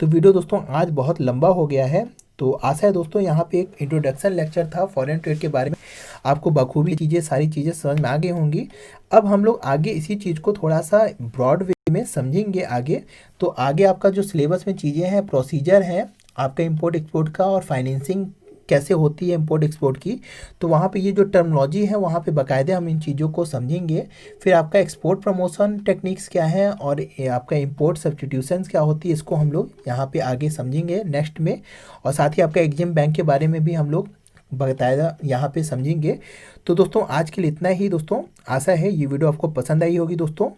तो वीडियो दोस्तों आज बहुत लंबा हो गया है, तो आशा है दोस्तों यहाँ पे एक इंट्रोडक्शन लेक्चर था फॉरेन ट्रेड के बारे में, आपको बखूबी चीज़ें सारी चीज़ें समझ में आ गई होंगी। अब हम लोग आगे इसी चीज़ को थोड़ा सा ब्रॉड वे में समझेंगे आगे। तो आगे आपका जो सिलेबस में चीज़ें हैं, प्रोसीजर है आपका इंपोर्ट एक्सपोर्ट का, और फाइनेंसिंग कैसे होती है इंपोर्ट एक्सपोर्ट की, तो वहाँ पे ये जो टर्मिनोलॉजी है वहाँ पे बाकायदे हम इन चीज़ों को समझेंगे। फिर आपका एक्सपोर्ट प्रमोशन टेक्निक्स क्या है और आपका इंपोर्ट सब्स्टिट्यूशंस क्या होती है, इसको हम लोग यहाँ पे आगे समझेंगे नेक्स्ट में। और साथ ही आपका एग्जिम बैंक के बारे में भी हम लोग बाकायदा यहाँ पे समझेंगे। तो दोस्तों आज के लिए इतना ही दोस्तों, आशा है ये वीडियो आपको पसंद आई होगी दोस्तों।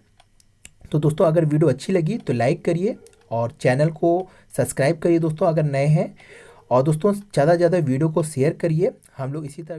तो दोस्तों अगर वीडियो अच्छी लगी तो लाइक करिए और चैनल को सब्सक्राइब करिए दोस्तों अगर नए हैं। और दोस्तों ज़्यादा से ज़्यादा वीडियो को शेयर करिए। हम लोग इसी तरह